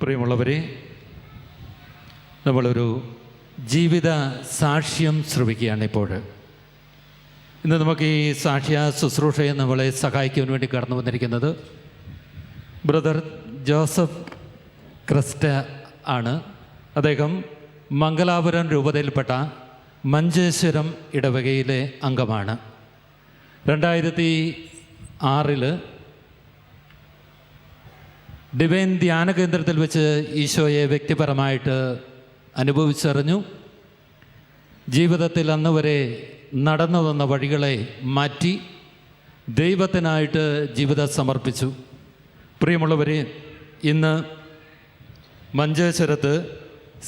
പ്രിയമുള്ളവരെ, നമ്മളൊരു ജീവിത സാക്ഷ്യം ശ്രവിക്കുകയാണ് ഇപ്പോൾ. ഇന്ന് നമുക്ക് ഈ സാക്ഷ്യ ശുശ്രൂഷയെ നമ്മളെ സഹായിക്കാൻ വേണ്ടി കടന്നു വന്നിരിക്കുന്നത് ബ്രദർ ജോസഫ് ക്രിസ്റ്റ ആണ്. അദ്ദേഹം മംഗലാപുരം രൂപതയിൽപ്പെട്ട മഞ്ചേശ്വരം ഇടവകയിലെ അംഗമാണ്. 2006 ഡിവൈൻ ധ്യാന കേന്ദ്രത്തിൽ വെച്ച് ഈശോയെ വ്യക്തിപരമായിട്ട് അനുഭവിച്ചറിഞ്ഞു. ജീവിതത്തിൽ അന്ന് വരെ നടന്നു വന്ന വഴികളെ മാറ്റി ദൈവത്തിനായിട്ട് ജീവിതം സമർപ്പിച്ചു. പ്രിയമുള്ളവരെ, ഇന്ന് മഞ്ചേശ്വരത്ത്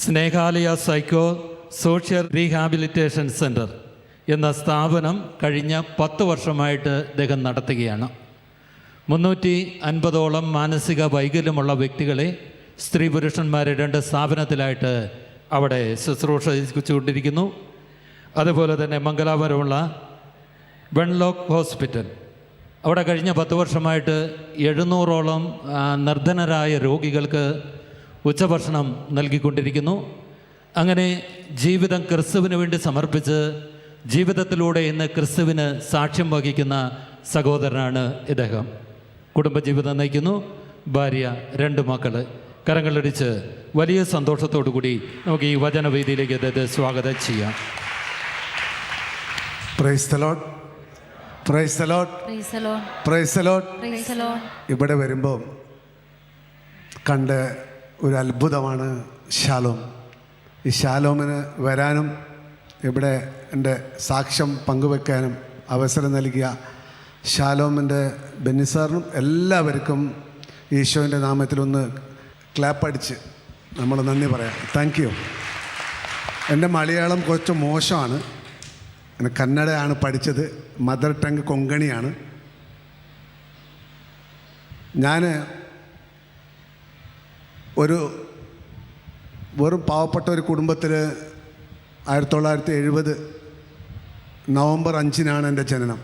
Snehalaya psycho social rehabilitation centre എന്ന സ്ഥാപനം കഴിഞ്ഞ 10 വർഷമായിട്ട് അദ്ദേഹം നടത്തുകയാണ്. 350ഓളം മാനസിക വൈകല്യമുള്ള വ്യക്തികളെ സ്ത്രീ പുരുഷന്മാരെ 2 സ്ഥാപനത്തിലായിട്ട് അവിടെ ശുശ്രൂഷിച്ചുകൊണ്ടിരിക്കുന്നു. അതുപോലെ തന്നെ മംഗലാപുരമുള്ള വെൺലോക്ക് ഹോസ്പിറ്റൽ, അവിടെ കഴിഞ്ഞ 10 വർഷമായിട്ട് 700ഓളം നിർധനരായ രോഗികൾക്ക് ഉച്ചഭക്ഷണം നൽകിക്കൊണ്ടിരിക്കുന്നു. അങ്ങനെ ജീവിതം ക്രിസ്തുവിന് വേണ്ടി സമർപ്പിച്ച് ജീവിതത്തിലൂടെ ഇന്ന് ക്രിസ്തുവിന് സാക്ഷ്യം വഹിക്കുന്ന സഹോദരനാണ് ഇദ്ദേഹം. കുടുംബജീവിതം നയിക്കുന്നു. ഭാര്യ, 2 മക്കൾ. കരങ്ങളടിച്ച് വലിയ സന്തോഷത്തോടു കൂടി നമുക്ക് ഈ വചനവേദിയിലേക്ക് അദ്ദേഹത്തെ സ്വാഗതം ചെയ്യാം. Praise the Lord, praise the Lord, praise the Lord. ഇവിടെ വരുമ്പോൾ കണ്ട ഒരു അത്ഭുതമാണ് ഷാലോം. ഈ ഷാലോമിന് വരാനും ഇവിടെ എൻ്റെ സാക്ഷ്യം പങ്കുവെക്കാനും അവസരം നൽകിയ ഷാലോമിൻ്റെ ബെന്നിസാറിനും എല്ലാവർക്കും ഈശോൻ്റെ നാമത്തിലൊന്ന് ക്ലാപ്പടിച്ച് നമ്മൾ നന്ദി പറയാം. Thank you. എൻ്റെ മലയാളം കുറച്ച് മോശമാണ്. കന്നഡയാണ് പഠിച്ചത്. മദർ ടങ് കൊങ്കണിയാണ്. ഞാൻ വെറും പാവപ്പെട്ട ഒരു കുടുംബത്തിൽ 1970 നവംബർ 5 എൻ്റെ ജനനം.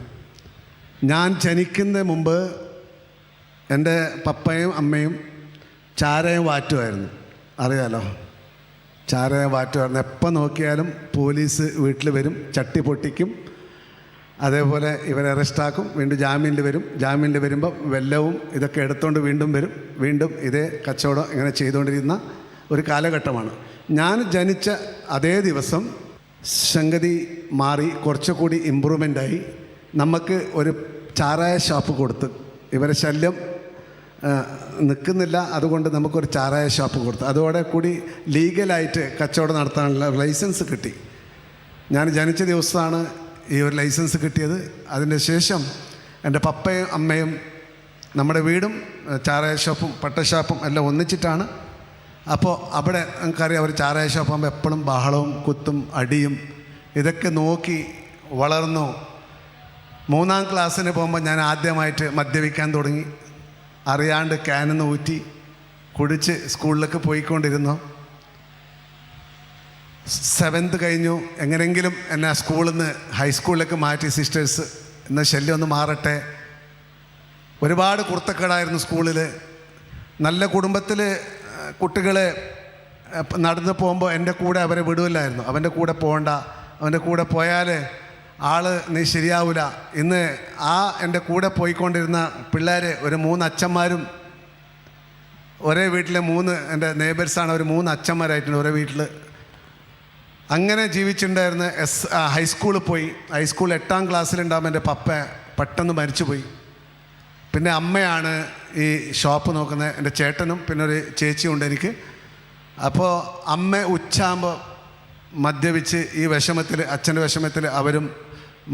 ഞാൻ ജനിക്കുന്നതിന് മുമ്പ് എൻ്റെ പപ്പയും അമ്മയും ചാരയും വാറ്റുമായിരുന്നു. അറിയാലോ, ചാരയും വാറ്റുമായിരുന്നു. എപ്പോൾ നോക്കിയാലും പോലീസ് വീട്ടിൽ വരും, ചട്ടി പൊട്ടിക്കും. അതേപോലെ ഇവരെ അറസ്റ്റാക്കും, വീണ്ടും ജാമ്യത്തിൽ വരും. ജാമ്യത്തിൽ വരുമ്പം വെല്ലവും ഇതൊക്കെ എടുത്തുകൊണ്ട് വീണ്ടും വരും. വീണ്ടും ഇതേ കച്ചവടം ഇങ്ങനെ ചെയ്തുകൊണ്ടിരുന്ന ഒരു കാലഘട്ടമാണ്. ഞാൻ ജനിച്ച അതേ ദിവസം സംഗതി മാറി, കുറച്ചുകൂടി ഇമ്പ്രൂവ്മെൻ്റായി. നമുക്ക് ഒരു ചാരായ ഷോപ്പ് കൊടുത്ത്, ഇവരെ ശല്യം നിൽക്കുന്നില്ല, അതുകൊണ്ട് നമുക്കൊരു ചാരായ ഷോപ്പ് കൊടുത്തു. അതോടെ കൂടി ലീഗലായിട്ട് കച്ചവടം നടത്താനുള്ള ലൈസൻസ് കിട്ടി. ഞാൻ ജനിച്ച ദിവസമാണ് ഈ ഒരു ലൈസൻസ് കിട്ടിയത്. അതിന് ശേഷം എൻ്റെ പപ്പയും അമ്മയും നമ്മുടെ വീടും ചാരായ ഷോപ്പും പട്ട ഷോപ്പും എല്ലാം ഒന്നിച്ചിട്ടാണ്. അപ്പോൾ അവിടെ നമുക്കറിയാം, ഒരു ചാരായ ഷോപ്പാകുമ്പോൾ എപ്പോഴും ബഹളവും കുത്തും അടിയും ഇതൊക്കെ നോക്കി വളർന്നു. 3ാം ക്ലാസ്സിന് പോകുമ്പോൾ ഞാൻ ആദ്യമായിട്ട് മദ്യപിക്കാൻ തുടങ്ങി. അറിയാണ്ട് ക്യാനിന്ന് ഊറ്റി കുടിച്ച് സ്കൂളിലേക്ക് പോയിക്കൊണ്ടിരുന്നു. 7th കഴിഞ്ഞു. എങ്ങനെയെങ്കിലും എന്നെ സ്കൂളിൽ നിന്ന് ഹൈസ്കൂളിലേക്ക് മാറ്റി. സിസ്റ്റേഴ്സ് ഇന്ന് ശല്യം ഒന്ന് മാറട്ടെ. ഒരുപാട് കുർത്തക്കേടായിരുന്നു സ്കൂളിൽ. നല്ല കുടുംബത്തിൽ കുട്ടികളെ നടന്നു പോകുമ്പോൾ എൻ്റെ കൂടെ അവരെ വിടില്ലായിരുന്നു. അവൻ്റെ കൂടെ പോകണ്ട, അവൻ്റെ കൂടെ പോയാൽ നീ ശരിയാവില്ല. ഇന്ന് എൻ്റെ കൂടെ പോയിക്കൊണ്ടിരുന്ന പിള്ളേർ ഒരു 3 അച്ഛന്മാരും ഒരേ വീട്ടിലെ 3 എൻ്റെ നെയ്ബേഴ്സാണ്. ഒരു 3 അച്ഛന്മാരായിട്ടുണ്ട് ഒരേ വീട്ടിൽ. അങ്ങനെ ജീവിച്ചിട്ടുണ്ടായിരുന്ന ഹൈസ്കൂളിൽ പോയി. ഹൈസ്കൂൾ 8ാം ക്ലാസ്സിലുണ്ടാകുമ്പോൾ എൻ്റെ പപ്പ പെട്ടെന്ന് മരിച്ചുപോയി. പിന്നെ അമ്മയാണ് ഈ ഷോപ്പ് നോക്കുന്നത്. എൻ്റെ ചേട്ടനും പിന്നെ ഒരു ചേച്ചിയുണ്ട് എനിക്ക്. അപ്പോൾ അമ്മ ഉച്ചയാകുമ്പോൾ മദ്യപിച്ച് ഈ വിഷമത്തിൽ, അച്ഛൻ്റെ വിഷമത്തിൽ അവരും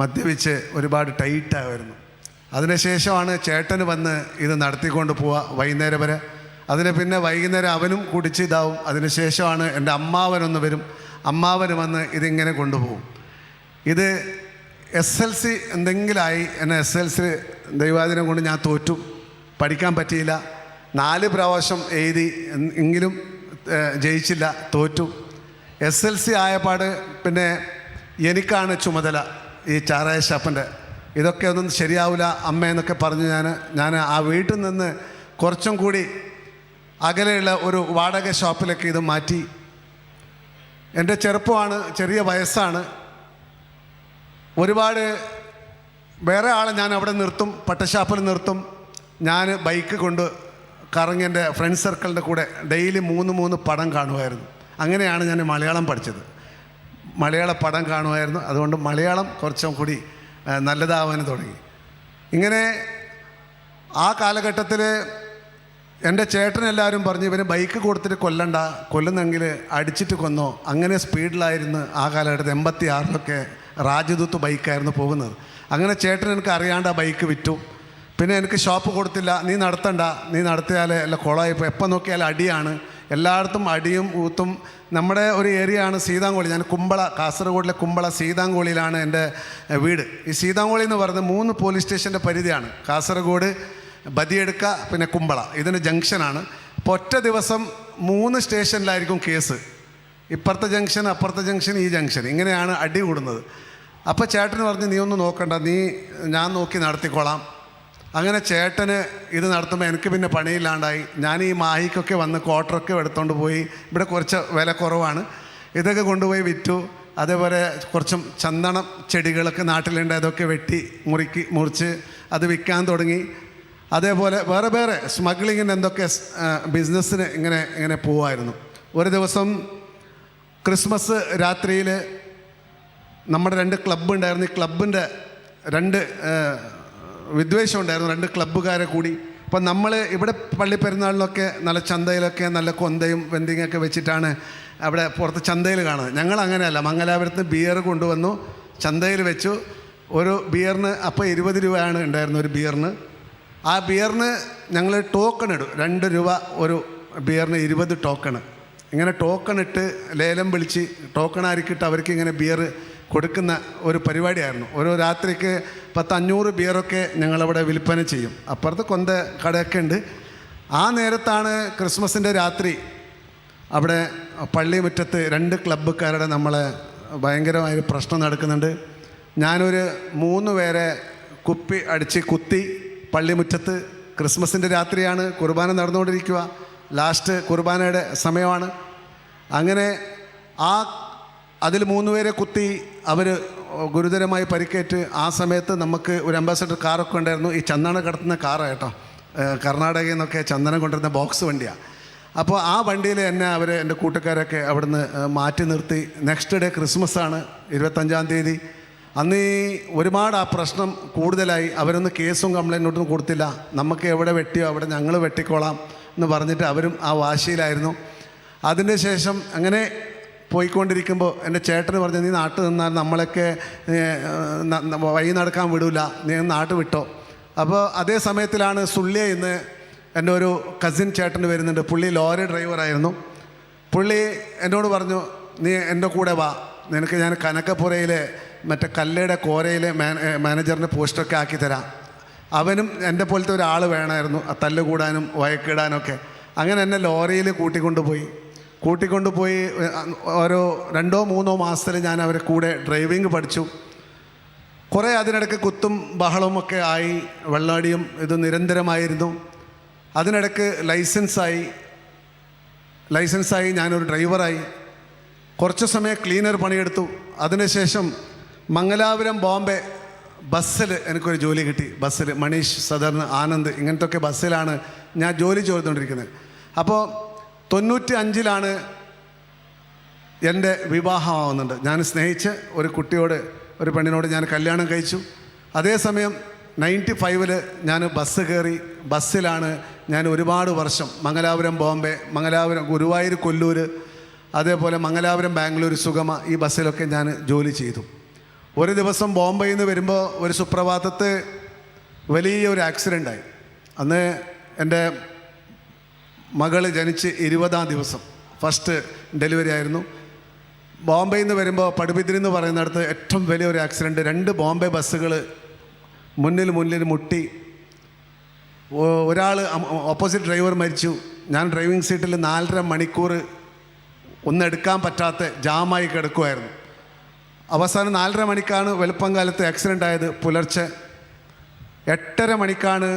മദ്യപിച്ച് ഒരുപാട് ടൈറ്റായിരുന്നു. അതിനുശേഷമാണ് ചേട്ടന് വന്ന് ഇത് നടത്തിക്കൊണ്ട് പോവുക വൈകുന്നേരം വരെ. അതിന് പിന്നെ വൈകുന്നേരം അവനും കുടിച്ച് ഇതാവും. അതിനുശേഷമാണ് എൻ്റെ അമ്മാവനൊന്ന് വരും. അമ്മാവന് വന്ന് ഇതിങ്ങനെ കൊണ്ടുപോകും. ഇത് SLC എന്തെങ്കിലുമായി. എന്നെ SLC ദൈവാധീനം കൊണ്ട് ഞാൻ തോറ്റു, പഠിക്കാൻ പറ്റിയില്ല. 4 പ്രാവശ്യം എഴുതി എങ്കിലും ജയിച്ചില്ല, തോറ്റു. SLC ആയപാട് പിന്നെ എനിക്കാണ് ചുമതല ഈ ചാരായ ഷാപ്പിൻ്റെ. ഇതൊക്കെ ഒന്നും ശരിയാവില്ല അമ്മ എന്നൊക്കെ പറഞ്ഞ് ഞാൻ ആ വീട്ടിൽ നിന്ന് കുറച്ചും കൂടി അകലെയുള്ള ഒരു വാടക ഷോപ്പിലേക്ക് ഇത് മാറ്റി. എൻ്റെ ചെറുപ്പമാണ്, ചെറിയ വയസ്സാണ്. ഒരുപാട് വേറെ ആളെ ഞാൻ അവിടെ നിർത്തും, പട്ടഷാപ്പിൽ നിർത്തും. ഞാൻ ബൈക്ക് കൊണ്ട് കറങ്ങി എൻ്റെ ഫ്രണ്ട് സർക്കിളിൻ്റെ കൂടെ ഡെയിലി 3 പടം കാണുമായിരുന്നു. അങ്ങനെയാണ് ഞാൻ മലയാളം പഠിച്ചത്. മലയാള പടം കാണുമായിരുന്നു. അതുകൊണ്ട് മലയാളം കുറച്ചും കൂടി നല്ലതാവാൻ തുടങ്ങി. ഇങ്ങനെ ആ കാലഘട്ടത്തിൽ എൻ്റെ ചേട്ടനെല്ലാവരും പറഞ്ഞു, ഇവന് ബൈക്ക് കൊടുത്തിട്ട് കൊല്ലണ്ട, കൊല്ലുന്നെങ്കിൽ അടിച്ചിട്ട് കൊന്നോ. അങ്ങനെ സ്പീഡിലായിരുന്നു ആ കാലഘട്ടത്തിൽ. 86 രാജദൂത്ത് ബൈക്കായിരുന്നു പോകുന്നത്. അങ്ങനെ ചേട്ടൻ എനിക്ക് അറിയാണ്ട് ആ ബൈക്ക് വിറ്റു. പിന്നെ എനിക്ക് ഷോപ്പ് കൊടുത്തില്ല. നീ നടത്തണ്ട, നീ നടത്തിയാൽ എല്ലാം കുളമായിപ്പോൾ, എപ്പോൾ നോക്കിയാൽ അടിയാണ്, എല്ലായിടത്തും അടിയും ഊത്തും. നമ്മുടെ ഒരു ഏരിയ ആണ് സീതാങ്കോളി. ഞാൻ കുമ്പള, കാസർഗോഡിലെ കുമ്പള സീതാങ്കോളിയിലാണ് എൻ്റെ വീട്. ഈ സീതാങ്കോളി എന്ന് പറയുന്നത് 3 പോലീസ് സ്റ്റേഷൻ്റെ പരിധിയാണ്. കാസർഗോഡ്, ബദിയെടുക്ക, പിന്നെ കുമ്പള. ഇതിന് ജംഗ്ഷനാണ്. അപ്പോൾ ഒറ്റ ദിവസം 3 സ്റ്റേഷനിലായിരിക്കും കേസ്. ഇപ്പുറത്തെ ജംഗ്ഷൻ, അപ്പുറത്തെ ജംഗ്ഷൻ, ഈ ജംഗ്ഷൻ, ഇങ്ങനെയാണ് അടി കൂടുന്നത്. അപ്പോൾ ചേട്ടന് പറഞ്ഞ്, നീ ഒന്നും നോക്കണ്ട, ഞാൻ നോക്കി നടത്തിക്കോളാം. അങ്ങനെ ചേട്ടന് ഇത് നടത്തുമ്പോൾ എനിക്ക് പിന്നെ പണിയില്ലാണ്ടായി. ഞാൻ ഈ മാഹിക്കൊക്കെ വന്ന് ക്വാർട്ടറൊക്കെ എടുത്തുകൊണ്ട് പോയി. ഇവിടെ കുറച്ച് വില കുറവാണ്, ഇതൊക്കെ കൊണ്ടുപോയി വിറ്റു. അതേപോലെ കുറച്ചും ചന്ദനം ചെടികളൊക്കെ നാട്ടിലുണ്ട്, അതൊക്കെ വെട്ടി മുറിച്ച് അത് വിൽക്കാൻ തുടങ്ങി. അതേപോലെ വേറെ സ്മഗ്ലിങ്ങിന് എന്തൊക്കെ ബിസിനസ്സിന് ഇങ്ങനെ പോവായിരുന്നു. ഒരു ദിവസം ക്രിസ്മസ് രാത്രിയിൽ നമ്മുടെ 2 ക്ലബ്ബ് ഉണ്ടായിരുന്നു. ഈ ക്ലബിൻ്റെ 2 വിദ്വേഷം ഉണ്ടായിരുന്നു, 2 ക്ലബ്ബുകാരെ കൂടി. അപ്പം നമ്മൾ ഇവിടെ പള്ളിപ്പെരുന്നാളിലൊക്കെ നല്ല ചന്തയിലൊക്കെ നല്ല കൊന്തയും വെന്തിങ്ങൊക്കെ വെച്ചിട്ടാണ് അവിടെ പുറത്ത് ചന്തയിൽ കാണുന്നത്. ഞങ്ങൾ അങ്ങനെയല്ല. മംഗലാപുരത്ത് ബിയർ കൊണ്ടുവന്നു, ചന്തയിൽ വെച്ചു. ഒരു ബിയറിന് അപ്പോൾ 20 രൂപയാണ് ഉണ്ടായിരുന്നു ഒരു ബിയറിന്. ആ ബിയറിന് ഞങ്ങൾ ടോക്കൺ ഇടും. 2 രൂപ ഒരു ബിയറിന് 20 ടോക്കണ്. ഇങ്ങനെ ടോക്കൺ ഇട്ട് ലേലം വിളിച്ച് ടോക്കൺ ആയിരിക്കിട്ട് അവർക്ക് ഇങ്ങനെ ബിയർ കൊടുക്കുന്ന ഒരു പരിപാടിയായിരുന്നു. ഓരോ രാത്രിക്ക് 10-500 ബിയറൊക്കെ ഞങ്ങളവിടെ വിൽപ്പന ചെയ്യും. അപ്പുറത്ത് കൊന്ത കടയൊക്കെ ഉണ്ട്. ആ നേരത്താണ് ക്രിസ്മസിൻ്റെ രാത്രി അവിടെ പള്ളി മുറ്റത്ത് 2 ക്ലബ്ബുകാരുടെ നമ്മളെ ഭയങ്കരമായൊരു പ്രശ്നം നടക്കുന്നുണ്ട്. ഞാനൊരു 3 പേരെ കുപ്പി അടിച്ച് കുത്തി പള്ളിമുറ്റത്ത്. ക്രിസ്മസിൻ്റെ രാത്രിയാണ്, കുർബാന നടന്നുകൊണ്ടിരിക്കുക, ലാസ്റ്റ് കുർബാനയുടെ സമയമാണ്. അങ്ങനെ അതിൽ 3 പേരെ കുത്തി, അവർ ഗുരുതരമായി പരിക്കേറ്റ്. ആ സമയത്ത് നമുക്ക് ഒരു അംബാസഡർ കാറൊക്കെ ഉണ്ടായിരുന്നു. ഈ ചന്ദനം കടത്തുന്ന കാറാണ് കേട്ടോ, കർണാടകയിൽ നിന്നൊക്കെ ചന്ദനം കൊണ്ടുവരുന്ന ബോക്സ് വണ്ടിയാണ്. അപ്പോൾ ആ വണ്ടിയിൽ എന്നെ എൻ്റെ കൂട്ടുകാരൊക്കെ അവിടുന്ന് മാറ്റി നിർത്തി. നെക്സ്റ്റ് ഡേ ക്രിസ്മസാണ്, 25-ാം തീയതി. അന്ന് ഒരുപാട് ആ പ്രശ്നം കൂടുതലായി. അവരൊന്നും കേസും കംപ്ലൈൻറ്റൊന്നും കൊടുത്തില്ല. നമുക്ക് എവിടെ വെട്ടിയോ അവിടെ ഞങ്ങൾ വെട്ടിക്കോളാം എന്ന് പറഞ്ഞിട്ട് അവരും ആ വാശിയിലായിരുന്നു. അതിൻ്റെ ശേഷം അങ്ങനെ പോയിക്കൊണ്ടിരിക്കുമ്പോൾ എൻ്റെ ചേട്ടന് പറഞ്ഞു, നീ നാട്ടിൽ നിന്നാൽ നമ്മളൊക്കെ വഴി നടക്കാൻ വിടില്ല, നീ നാട്ടിൽ വിട്ടോ. അപ്പോൾ അതേ സമയത്തിലാണ് സുള്ളിയ ഇന്ന് എൻ്റെ ഒരു കസിൻ ചേട്ടന് വരുന്നുണ്ട്. പുള്ളി ലോറി ഡ്രൈവറായിരുന്നു. പുള്ളി എന്നോട് പറഞ്ഞു, നീ എൻ്റെ കൂടെ വാ, നിനക്ക് ഞാൻ കനക്കപ്പുരയിലെ മറ്റേ കല്ലയുടെ കോരയിലെ മാനേജറിൻ്റെ പോസ്റ്റൊക്കെ ആക്കി തരാം. അവനും എൻ്റെ പോലത്തെ ഒരാൾ വേണമായിരുന്നു തല്ലുകൂടാനും വഴക്കിടാനൊക്കെ. അങ്ങനെ എന്നെ ലോറിയിൽ കൂട്ടിക്കൊണ്ടുപോയി ഓരോ 2-3 മാസത്തിൽ ഞാൻ അവരെ കൂടെ ഡ്രൈവിംഗ് പഠിച്ചു. കുറേ അതിനിടയ്ക്ക് കുത്തും ബഹളവുമൊക്കെ ആയി, വെള്ളാടിയും ഇത് നിരന്തരമായിരുന്നു. അതിനിടയ്ക്ക് ലൈസൻസായി ഞാനൊരു ഡ്രൈവറായി. കുറച്ച് സമയം ക്ലീനർ പണിയെടുത്തു. അതിനുശേഷം മംഗലാപുരം ബോംബെ ബസ്സിൽ എനിക്കൊരു ജോലി കിട്ടി. ബസ്സിൽ മനീഷ് സദർൻ ആനന്ദ് ഇങ്ങനത്തൊക്കെ ബസ്സിലാണ് ഞാൻ ജോലി ചെയ്തുകൊണ്ടിരിക്കുന്നത്. അപ്പോൾ 95-ലാണ് എൻ്റെ വിവാഹമാവുന്നുണ്ട്. ഞാൻ സ്നേഹിച്ച ഒരു കുട്ടിയോട്, ഒരു പെണ്ണിനോട് ഞാൻ കല്യാണം കഴിച്ചു. അതേസമയം 95-ൽ ഞാൻ ബസ് കയറി. ബസ്സിലാണ് ഞാൻ ഒരുപാട് വർഷം മംഗലാപുരം ബോംബെ, മംഗലാപുരം ഗുരുവായൂർ കൊല്ലൂർ, അതേപോലെ മംഗലാപുരം ബാംഗ്ലൂർ സുഗമ, ഈ ബസ്സിലൊക്കെ ഞാൻ ജോലി ചെയ്തു. ഒരു ദിവസം ബോംബെയിൽ നിന്ന് വരുമ്പോൾ ഒരു സുപ്രഭാതത്ത് വലിയൊരു ആക്സിഡൻ്റായി. അന്ന് എൻ്റെ മകൾ ജനിച്ച് 20-ാം ദിവസം, ഫസ്റ്റ് ഡെലിവറി ആയിരുന്നു. ബോംബെയിൽ നിന്ന് വരുമ്പോൾ പടുബിദ്രി എന്ന് പറയുന്നിടത്ത് ഏറ്റവും വലിയൊരു ആക്സിഡൻറ്റ്. 2 ബോംബെ ബസ്സുകൾ മുന്നിൽ മുട്ടി. ഒരാൾ ഓപ്പോസിറ്റ് ഡ്രൈവർ മരിച്ചു. ഞാൻ ഡ്രൈവിംഗ് സീറ്റിൽ 4.5 മണിക്കൂർ ഒന്നെടുക്കാൻ പറ്റാത്ത ജാമായി കിടക്കുമായിരുന്നു. അവസാനം 4.5 മണിക്കാണ് വെളുപ്പം കാലത്ത് ആക്സിഡൻ്റ് ആയത്. പുലർച്ചെ 8:30 മണിക്കാണ്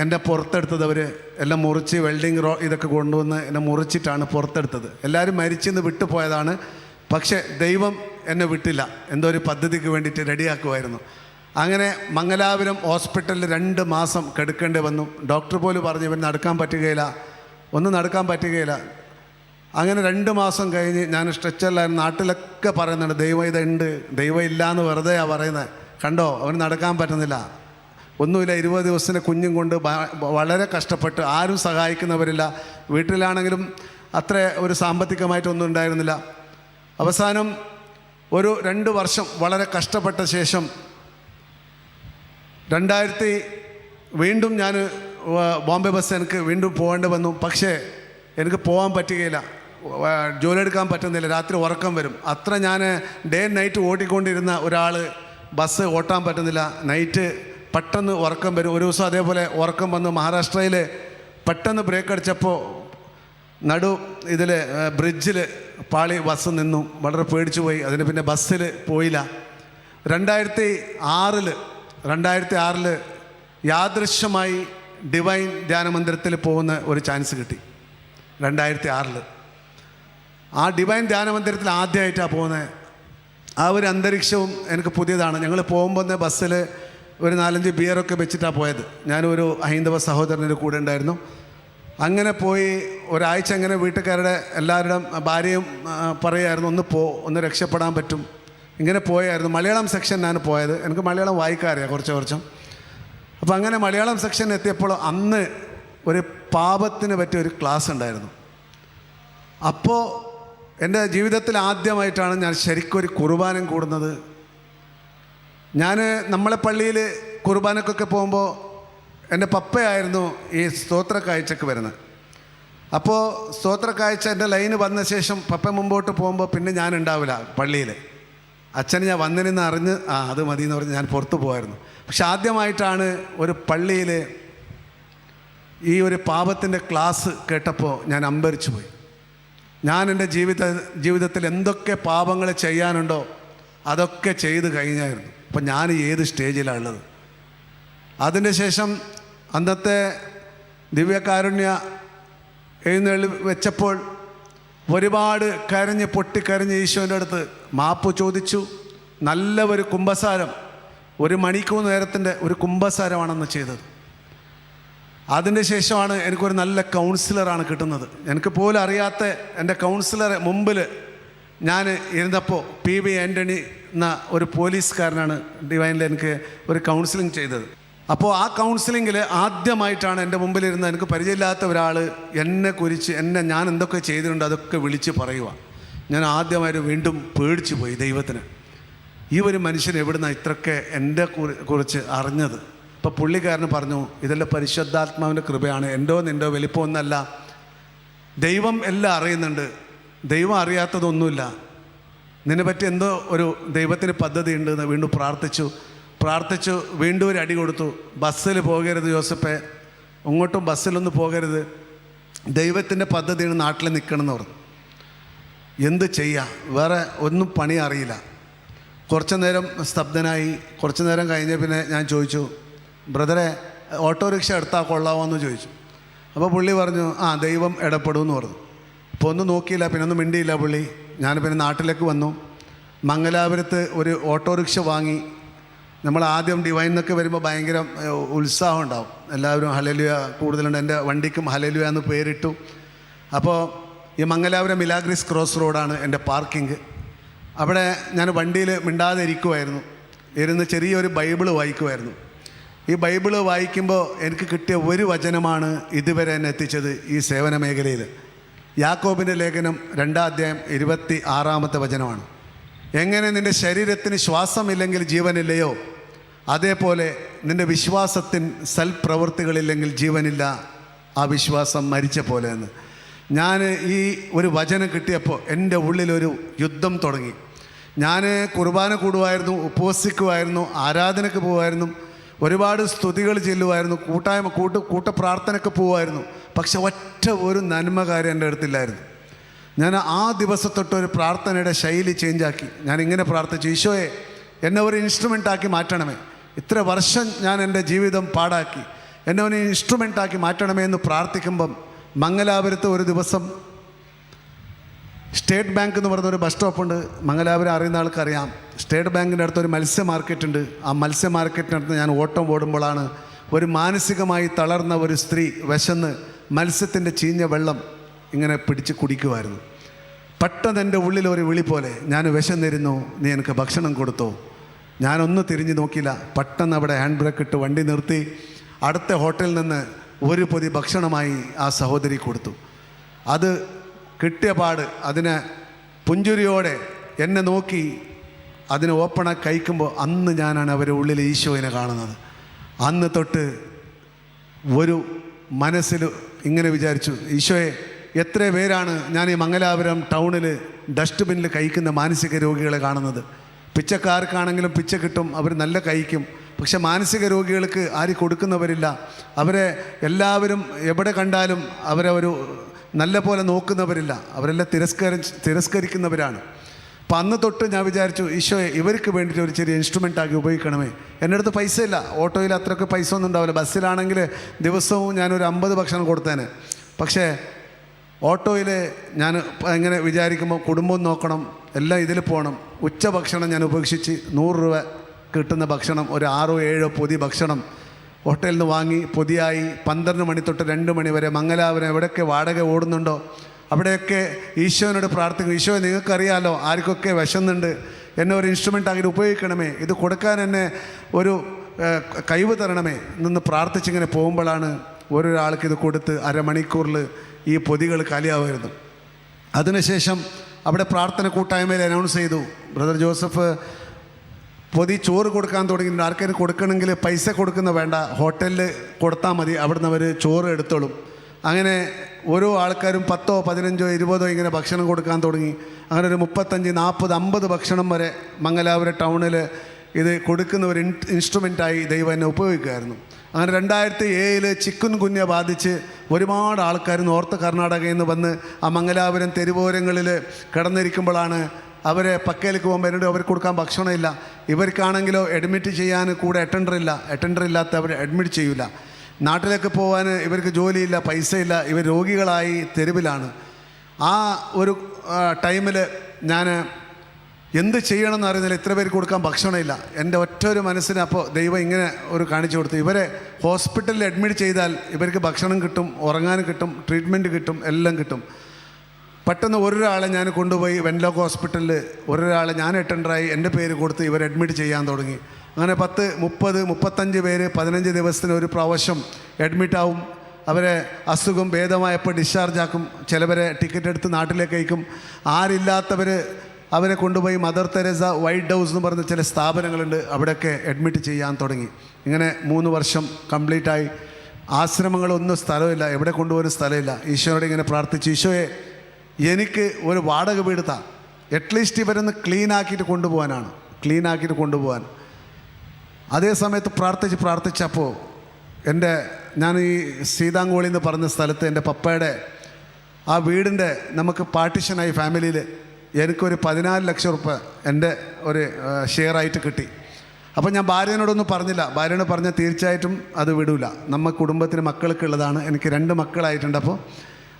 എന്നെ പുറത്തെടുത്തത്. അവർ എല്ലാം മുറിച്ച് വെൽഡിങ് ഇതൊക്കെ കൊണ്ടുവന്ന് എന്നെ മുറിച്ചിട്ടാണ് പുറത്തെടുത്തത്. എല്ലാവരും മരിച്ചെന്ന് വിട്ടുപോയതാണ്. പക്ഷേ ദൈവം എന്നെ വിട്ടില്ല, എന്തോ ഒരു പദ്ധതിക്ക് വേണ്ടിയിട്ട് റെഡിയാക്കുമായിരുന്നു. അങ്ങനെ മംഗലാപുരം ഹോസ്പിറ്റലിൽ 2 മാസം കിടക്കേണ്ടി വന്നു. ഡോക്ടർ പോലും പറഞ്ഞു ഇവൻ നടക്കാൻ പറ്റുകയില്ല, ഒന്നും നടക്കാൻ പറ്റുകയില്ല. അങ്ങനെ 2 മാസം കഴിഞ്ഞ് ഞാൻ സ്ട്രെച്ചറിലായിരുന്നു. നാട്ടിലൊക്കെ പറയുന്നുണ്ട് ദൈവം ഇതുണ്ട്, ദൈവം ഇല്ലയെന്ന് വെറുതെയാണ് പറയുന്നത്. കണ്ടോ അവന് നടക്കാൻ പറ്റുന്നില്ല, ഒന്നുമില്ല. 20 ദിവസത്തിന് കുഞ്ഞും കൊണ്ട് വളരെ കഷ്ടപ്പെട്ട്, ആരും സഹായിക്കുന്നവരില്ല. വീട്ടിലാണെങ്കിലും അത്ര ഒരു സാമ്പത്തികമായിട്ടൊന്നും ഉണ്ടായിരുന്നില്ല. അവസാനം ഒരു 2 വർഷം വളരെ കഷ്ടപ്പെട്ട ശേഷം 2000 വീണ്ടും ഞാൻ ബോംബെ ബസ് എനിക്ക് വീണ്ടും പോകേണ്ടി വന്നു. പക്ഷേ എനിക്ക് പോകാൻ പറ്റുകയില്ല, ജോലി എടുക്കാൻ പറ്റുന്നില്ല, രാത്രി ഉറക്കം വരും. അത്ര ഞാൻ ഡേ ആൻഡ് നൈറ്റ് ഓടിക്കൊണ്ടിരുന്ന ഒരാൾ ബസ് ഓട്ടാൻ പറ്റുന്നില്ല, നൈറ്റ് പെട്ടെന്ന് ഉറക്കം വരും. ഒരു ദിവസം അതേപോലെ ഉറക്കം വന്ന് മഹാരാഷ്ട്രയിൽ പെട്ടെന്ന് ബ്രേക്ക് അടിച്ചപ്പോൾ ഇതിൽ ബ്രിഡ്ജിൽ പാളി ബസ് നിന്നു. വളരെ പേടിച്ചു പോയി. അതിന് പിന്നെ ബസ്സിൽ പോയില്ല. 2006 യാദൃശ്യമായി ഡിവൈൻ ധ്യാന മന്ദിരത്തിൽ പോകുന്ന ഒരു ചാൻസ് കിട്ടി. 2006 ആ ഡിവൈൻ ധ്യാന മന്ദിരത്തിൽ ആദ്യമായിട്ടാണ് പോകുന്നത്. ആ ഒരു അന്തരീക്ഷവും എനിക്ക് പുതിയതാണ്. ഞങ്ങൾ പോകുമ്പോൾ ബസ്സിൽ ഒരു 4-5 ബിയറൊക്കെ വെച്ചിട്ടാണ് പോയത്. ഞാനൊരു ഹൈന്ദവ സഹോദരൻ്റെ കൂടെ ഉണ്ടായിരുന്നു. അങ്ങനെ പോയി ഒരാഴ്ച അങ്ങനെ വീട്ടുകാരുടെ എല്ലാവരുടെയും ഭാര്യയും പറയുമായിരുന്നു ഒന്ന് രക്ഷപ്പെടാൻ പറ്റും. ഇങ്ങനെ പോയായിരുന്നു. മലയാളം സെക്ഷനാണ് പോയത്. എനിക്ക് മലയാളം വായിക്കാറിയാം കുറച്ചും. അപ്പോൾ അങ്ങനെ മലയാളം സെക്ഷൻ എത്തിയപ്പോൾ അന്ന് ഒരു പാപത്തിന് പറ്റിയ ഒരു ക്ലാസ് ഉണ്ടായിരുന്നു. അപ്പോൾ എൻ്റെ ജീവിതത്തിൽ ആദ്യമായിട്ടാണ് ഞാൻ ശരിക്കും ഒരു കുർബാനം കൂടുന്നത്. നമ്മളെ പള്ളിയിൽ കുർബാനക്കൊക്കെ പോകുമ്പോൾ എൻ്റെ പപ്പയായിരുന്നു ഈ സ്തോത്ര കാഴ്ചക്ക് വരുന്നത്. അപ്പോൾ സ്തോത്ര കാഴ്ച എൻ്റെ ലൈന് വന്ന ശേഷം പപ്പ മുമ്പോട്ട് പോകുമ്പോൾ പിന്നെ ഞാൻ ഉണ്ടാവില്ല പള്ളിയിൽ. അച്ഛന് ഞാൻ വന്നതിനെന്ന് അറിഞ്ഞ് അത് മതി എന്ന് പറഞ്ഞ് ഞാൻ പുറത്തു പോകായിരുന്നു. പക്ഷെ ആദ്യമായിട്ടാണ് ഒരു പള്ളിയിൽ ഈ ഒരു പാപത്തിൻ്റെ ക്ലാസ് കേട്ടപ്പോൾ ഞാൻ അമ്പരിച്ചു പോയി. ഞാൻ എൻ്റെ ജീവിതത്തിൽ എന്തൊക്കെ പാപങ്ങൾ ചെയ്യാനുണ്ടോ അതൊക്കെ ചെയ്ത് കഴിഞ്ഞായിരുന്നു. അപ്പം ഞാൻ ഏത് സ്റ്റേജിലാണ് ഉള്ളത്. അതിന് ശേഷം അന്നത്തെ ദിവ്യകാരുണ്യ എഴുന്നള്ളി വെച്ചപ്പോൾ ഒരുപാട് പൊട്ടിക്കരഞ്ഞ് ഈശോൻ്റെ അടുത്ത് മാപ്പ് ചോദിച്ചു. നല്ല ഒരു കുമ്പസാരം, 1 മണിക്കൂർ നേരത്തിൻ്റെ ഒരു കുമ്പസാരമാണെന്ന് ചെയ്തത്. അതിന് ശേഷമാണ് എനിക്കൊരു നല്ല കൗൺസിലറാണ് കിട്ടുന്നത്. എനിക്ക് പോലും അറിയാത്ത എൻ്റെ കൗൺസിലറെ മുമ്പിൽ ഞാൻ ഇരുന്നപ്പോൾ PB ആൻ്റണി എന്ന ഒരു പോലീസുകാരനാണ് ഡിവൈനിൽ എനിക്ക് ഒരു കൗൺസിലിംഗ് ചെയ്തത്. അപ്പോൾ ആ കൗൺസിലിങ്ങിൽ ആദ്യമായിട്ടാണ് എൻ്റെ മുമ്പിലിരുന്ന എനിക്ക് പരിചയമില്ലാത്ത ഒരാൾ എന്നെക്കുറിച്ച് ഞാൻ എന്തൊക്കെ ചെയ്തിട്ടുണ്ട് അതൊക്കെ വിളിച്ച് പറയുക. ഞാൻ ആദ്യമായിട്ട് വീണ്ടും പേടിച്ചു പോയി. ദൈവത്തിന് ഈ ഒരു മനുഷ്യൻ എവിടുന്നാണ് ഇത്രയൊക്കെ എൻ്റെ കുറിച്ച് അറിഞ്ഞത്. അപ്പോൾ പുള്ളിക്കാരന് പറഞ്ഞു ഇതെല്ലാം പരിശുദ്ധാത്മാവിൻ്റെ കൃപയാണ്, നിൻ്റോ വലിപ്പമൊന്നല്ല. ദൈവം എല്ലാം അറിയുന്നുണ്ട്, ദൈവം അറിയാത്തതൊന്നുമില്ല. നിന്നെപ്പറ്റി എന്തോ ഒരു ദൈവത്തിന് പദ്ധതി ഉണ്ടെന്ന് വീണ്ടും പ്രാർത്ഥിച്ചു. വീണ്ടും ഒരു അടി കൊടുത്തു. ബസ്സിൽ പോകരുത് ജോസഫേ, അങ്ങോട്ടും ബസ്സിലൊന്നും പോകരുത്, ദൈവത്തിൻ്റെ പദ്ധതിയാണ് നാട്ടിൽ നിൽക്കണമെന്ന് പറഞ്ഞു. എന്ത് ചെയ്യുക, വേറെ ഒന്നും പണി അറിയില്ല. കുറച്ച് നേരം സ്തബ്ധനായി. കുറച്ച് നേരം കഴിഞ്ഞ് പിന്നെ ഞാൻ ചോദിച്ചു, ബ്രദറെ ഓട്ടോറിക്ഷ എടുത്താൽ കൊള്ളാമോ എന്ന് ചോദിച്ചു. അപ്പോൾ പുള്ളി പറഞ്ഞു ദൈവം ഇടപെടുമെന്ന് പറഞ്ഞു. അപ്പോൾ ഒന്നും നോക്കിയില്ല, പിന്നെ ഒന്നും മിണ്ടിയില്ല പുള്ളി. ഞാൻ പിന്നെ നാട്ടിലേക്ക് വന്നു. മംഗലാപുരത്ത് ഒരു ഓട്ടോറിക്ഷ വാങ്ങി. നമ്മൾ ആദ്യം ഡിവൈൻ എന്നൊക്കെ വരുമ്പോൾ ഭയങ്കര ഉത്സാഹം ഉണ്ടാവും, എല്ലാവരും ഹല്ലേലൂയ കൂടുതലുണ്ട്. എൻ്റെ വണ്ടിക്കും ഹല്ലേലൂയ എന്ന് പേരിട്ടു. അപ്പോൾ ഈ മംഗലാപുരം മിലാഗ്രിസ് ക്രോസ് റോഡാണ് എൻ്റെ പാർക്കിംഗ്. അവിടെ ഞാൻ വണ്ടിയിൽ മിണ്ടാതെ ഇരിക്കുമായിരുന്നു. ചെറിയൊരു ബൈബിള് വായിക്കുമായിരുന്നു. ഈ ബൈബിള് വായിക്കുമ്പോൾ എനിക്ക് കിട്ടിയ ഒരു വചനമാണ് ഇതുവരെ എന്നെ എത്തിച്ചത് ഈ സേവന മേഖലയിൽ. യാക്കോബിൻ്റെ ലേഖനം 2-ാം അധ്യായം 26-ാമത്തെ വചനമാണ്. എങ്ങനെ നിൻ്റെ ശരീരത്തിന് ശ്വാസമില്ലെങ്കിൽ ജീവനില്ലയോ, അതേപോലെ നിൻ്റെ വിശ്വാസത്തിന് സൽപ്രവൃത്തികളില്ലെങ്കിൽ ജീവനില്ല, ആ വിശ്വാസം മരിച്ച പോലെ എന്ന്. ഞാൻ ഈ ഒരു വചനം കിട്ടിയപ്പോൾ എൻ്റെ ഉള്ളിലൊരു യുദ്ധം തുടങ്ങി. ഞാൻ കുർബാന കൂടുമായിരുന്നു, ഉപവസിക്കുമായിരുന്നു, ആരാധനയ്ക്ക് പോകുമായിരുന്നു, ഒരുപാട് സ്തുതികൾ ചെല്ലുമായിരുന്നു, കൂട്ട പ്രാർത്ഥനയ്ക്ക് പോകുമായിരുന്നു. പക്ഷെ ഒറ്റ ഒരു നന്മ കാര്യം എൻ്റെ അടുത്തില്ലായിരുന്നു. ഞാൻ ആ ദിവസത്തൊട്ടൊരു പ്രാർത്ഥനയുടെ ശൈലി ചേഞ്ചാക്കി. ഞാൻ ഇങ്ങനെ പ്രാർത്ഥിച്ചു, ഈശോയെ എന്നെ ഒരു ഇൻസ്ട്രുമെൻ്റാക്കി മാറ്റണമേ. ഇത്ര വർഷം ഞാൻ എൻ്റെ ജീവിതം പാടാക്കി, എന്നെ ഒരു ഇൻസ്ട്രുമെൻ്റാക്കി മാറ്റണമേ എന്ന് പ്രാർത്ഥിക്കുമ്പം മംഗലാപുരത്ത് ഒരു ദിവസം സ്റ്റേറ്റ് ബാങ്ക് എന്ന് പറയുന്ന ഒരു ബസ് സ്റ്റോപ്പുണ്ട്. മംഗലാപുരം അറിയുന്ന ആൾക്കറിയാം. സ്റ്റേറ്റ് ബാങ്കിൻ്റെ അടുത്ത് ഒരു മത്സ്യ മാർക്കറ്റുണ്ട്. ആ മത്സ്യ മാർക്കറ്റിനടുത്ത് ഞാൻ ഓട്ടം ഓടുമ്പോഴാണ് ഒരു മാനസികമായി തളർന്ന ഒരു സ്ത്രീ വിശന്ന് മത്സ്യത്തിൻ്റെ ചീഞ്ഞ വെള്ളം ഇങ്ങനെ പിടിച്ച് കുടിക്കുമായിരുന്നു. പെട്ടെന്ന് എൻ്റെ ഉള്ളിൽ ഒരു വിളി പോലെ, ഞാൻ വിശന്നിരുന്നു, നീ എനിക്ക് ഭക്ഷണം കൊടുത്തോ. ഞാനൊന്നും തിരിഞ്ഞു നോക്കിയില്ല. പെട്ടെന്ന് അവിടെ ഹാൻഡ് ബ്രേക്ക് ഇട്ട് വണ്ടി നിർത്തി അടുത്ത ഹോട്ടലിൽ നിന്ന് ഒരു പൊതി ഭക്ഷണമായി ആ സഹോദരി കൊടുത്തു. അത് കിട്ടിയ പാട് അതിനെ പുഞ്ചിരിയോടെ എന്നെ നോക്കി അതിനെ ഓപ്പണാക്കി കഴിക്കുമ്പോൾ അന്ന് ഞാനാണ് അവരുടെ ഉള്ളിൽ ഈശോയിനെ കാണുന്നത്. അന്ന് തൊട്ട് ഒരു മനസ്സിൽ ഇങ്ങനെ വിചാരിച്ചു, ഈശോയെ, എത്ര പേരാണ് ഞാൻ ഈ മംഗലാപുരം ടൗണിൽ ഡസ്റ്റ്ബിന്നിൽ കഴിക്കുന്ന മാനസിക രോഗികളെ കാണുന്നത്. പിച്ചക്കാർക്കാണെങ്കിലും പിച്ച കിട്ടും, അവർ നല്ല കഴിക്കും. പക്ഷെ മാനസിക രോഗികൾക്ക് ആരും കൊടുക്കുന്നവരില്ല. അവരെ എല്ലാവരും എവിടെ കണ്ടാലും അവരെ ഒരു നല്ല പോലെ നോക്കുന്നവരില്ല. അവരെല്ലാം തിരസ്കരിക്കുന്നവരാണ്. അപ്പം അന്ന് തൊട്ട് ഞാൻ വിചാരിച്ചു, ഈശോയെ, ഇവർക്ക് വേണ്ടിയിട്ട് ഒരു ചെറിയ ഇൻസ്ട്രുമെൻ്റാക്കി ഉപയോഗിക്കണമേ. എൻ്റെ അടുത്ത് പൈസ ഇല്ല, ഓട്ടോയിൽ അത്രയ്ക്ക് പൈസ ഒന്നും ഉണ്ടാവില്ല. ബസ്സിലാണെങ്കിൽ ദിവസവും ഞാനൊരു 50 ഭക്ഷണം കൊടുത്തേനെ. പക്ഷേ ഓട്ടോയിൽ ഞാൻ ഇങ്ങനെ വിചാരിക്കുമ്പോൾ കുടുംബം നോക്കണം, എല്ലാം ഇതിൽ പോകണം. ഉച്ചഭക്ഷണം ഞാൻ ഉപേക്ഷിച്ച് 100 രൂപ കിട്ടുന്ന ഭക്ഷണം ഒരു 6-7 പൊതി ഭക്ഷണം ഹോട്ടലിൽ നിന്ന് വാങ്ങി പൊതിയായി 12 മണി തൊട്ട് 2 മണി വരെ മംഗലാപുരം എവിടെയൊക്കെ വാടക ഓടുന്നുണ്ടോ അവിടെയൊക്കെ ഈശോനോട് പ്രാർത്ഥിക്കും. ഈശോ, നിങ്ങൾക്കറിയാമല്ലോ ആർക്കൊക്കെ വിശന്നുണ്ട്, എന്നെ ഒരു ഇൻസ്ട്രുമെൻ്റ് ആക്കി ഉപയോഗിക്കണമേ, ഇത് കൊടുക്കാൻ എന്നെ ഒരു കഴിവ് തരണമേ നിന്ന് പ്രാർത്ഥിച്ചിങ്ങനെ പോകുമ്പോഴാണ് ഒരാൾക്ക് ഇത് കൊടുത്ത് അരമണിക്കൂറിൽ ഈ പൊതികൾ കാലിയാവുമായിരുന്നു. അതിനുശേഷം അവിടെ പ്രാർത്ഥന കൂട്ടായ്മയിൽ അനൗൺസ് ചെയ്തു, ബ്രദർ ജോസഫ് പൊതി ചോറ് കൊടുക്കാൻ തുടങ്ങിയിട്ടുണ്ട്. ആർക്കെങ്കിലും കൊടുക്കണമെങ്കിൽ പൈസ കൊടുക്കുന്ന വേണ്ട, ഹോട്ടലിൽ കൊടുത്താൽ മതി, അവിടുന്ന് അവർ ചോറ് എടുത്തോളും. അങ്ങനെ ഓരോ ആൾക്കാരും 10, 15, 20 ഇങ്ങനെ ഭക്ഷണം കൊടുക്കാൻ തുടങ്ങി. അങ്ങനെ ഒരു 35, 40, 50 ഭക്ഷണം വരെ മംഗലാപുരം ടൗണിൽ ഇത് കൊടുക്കുന്ന ഒരു ഇൻസ്ട്രുമെൻ്റായി ദൈവം എന്നെ ഉപയോഗിക്കുമായിരുന്നു. അങ്ങനെ 2007 ചിക്കുൻ കുഞ്ഞ ബാധിച്ച് ഒരുപാട് ആൾക്കാർ നോർത്ത് കർണാടകയിൽ നിന്ന് വന്ന് ആ മംഗലാപുരം തെരുവോരങ്ങളിൽ കിടന്നിരിക്കുമ്പോഴാണ് അവരെ പക്കയിലേക്ക് പോകുമ്പോൾ എന്നോട് അവർക്ക് കൊടുക്കാൻ ഭക്ഷണമില്ല. ഇവർക്കാണെങ്കിലോ അഡ്മിറ്റ് ചെയ്യാൻ കൂടെ അറ്റൻഡർ ഇല്ലാത്ത അവർ അഡ്മിറ്റ് ചെയ്യില്ല. നാട്ടിലേക്ക് പോകാൻ ഇവർക്ക് ജോലിയില്ല, പൈസയില്ല, ഇവർ രോഗികളായി തെരുവിലാണ്. ആ ഒരു ടൈമിൽ ഞാൻ എന്ത് ചെയ്യണമെന്ന് അറിയുന്നില്ല. ഇത്ര പേർക്ക് കൊടുക്കാൻ ഭക്ഷണമില്ല. എൻ്റെ ഒറ്റൊരു മനസ്സിന് അപ്പോൾ ദൈവം ഇങ്ങനെ ഒരു കാണിച്ചു കൊടുത്തു, ഇവരെ ഹോസ്പിറ്റലിൽ അഡ്മിറ്റ് ചെയ്താൽ ഇവർക്ക് ഭക്ഷണം കിട്ടും, ഉറങ്ങാൻ കിട്ടും, ട്രീറ്റ്മെൻറ്റ് കിട്ടും, എല്ലാം കിട്ടും. പെട്ടെന്ന് ഒരാളെ ഞാൻ കൊണ്ടുപോയി വെൻലോക്ക് ഹോസ്പിറ്റലിൽ ഒരാളെ ഞാൻ അറ്റൻഡറായി എൻ്റെ പേര് കൊടുത്ത് ഇവർ അഡ്മിറ്റ് ചെയ്യാൻ തുടങ്ങി. അങ്ങനെ 10, 30, 35 പേര് 15 ദിവസത്തിന് ഒരു പ്രാവശ്യം അഡ്മിറ്റാവും. അവരെ അസുഖം ഭേദമായപ്പോൾ ഡിസ്ചാർജാക്കും. ചിലവരെ ടിക്കറ്റ് എടുത്ത് നാട്ടിലേക്ക് അയക്കും. ആരില്ലാത്തവർ അവരെ കൊണ്ടുപോയി മദർ തെരേസ വൈറ്റ് ഹൗസ് എന്ന് പറഞ്ഞ ചില സ്ഥാപനങ്ങളുണ്ട്, അവിടെയൊക്കെ അഡ്മിറ്റ് ചെയ്യാൻ തുടങ്ങി. ഇങ്ങനെ 3 വർഷം കംപ്ലീറ്റായി. ആശ്രമങ്ങളൊന്നും സ്ഥലമില്ല, എവിടെ കൊണ്ടുപോകുന്ന സ്ഥലമില്ല. ഈശോയോട് ഇങ്ങനെ പ്രാർത്ഥിച്ചു, ഈശോയെ, എനിക്ക് ഒരു വാടക വീട് താ, അറ്റ്ലീസ്റ്റ് ഇവരൊന്ന് ക്ലീനാക്കിയിട്ട് കൊണ്ടുപോകാൻ. അതേ സമയത്ത് പ്രാർത്ഥിച്ചപ്പോൾ ഞാൻ ഈ സീതാങ്കോളി എന്ന് പറഞ്ഞ സ്ഥലത്ത് എൻ്റെ പപ്പയുടെ ആ വീടിൻ്റെ നമുക്ക് പാർട്ടിഷനായി ഫാമിലിയിൽ എനിക്കൊരു 14 ലക്ഷം റുപ്യ എൻ്റെ ഒരു ഷെയറായിട്ട് കിട്ടി. അപ്പോൾ ഞാൻ ഭാര്യനോടൊന്നും പറഞ്ഞില്ല. ഭാര്യനോട് പറഞ്ഞാൽ തീർച്ചയായിട്ടും അത് വിടൂല. നമ്മ കുടുംബത്തിന് മക്കൾക്ക് ഉള്ളതാണ്. എനിക്ക് 2 മക്കളായിട്ടുണ്ട്. അപ്പോൾ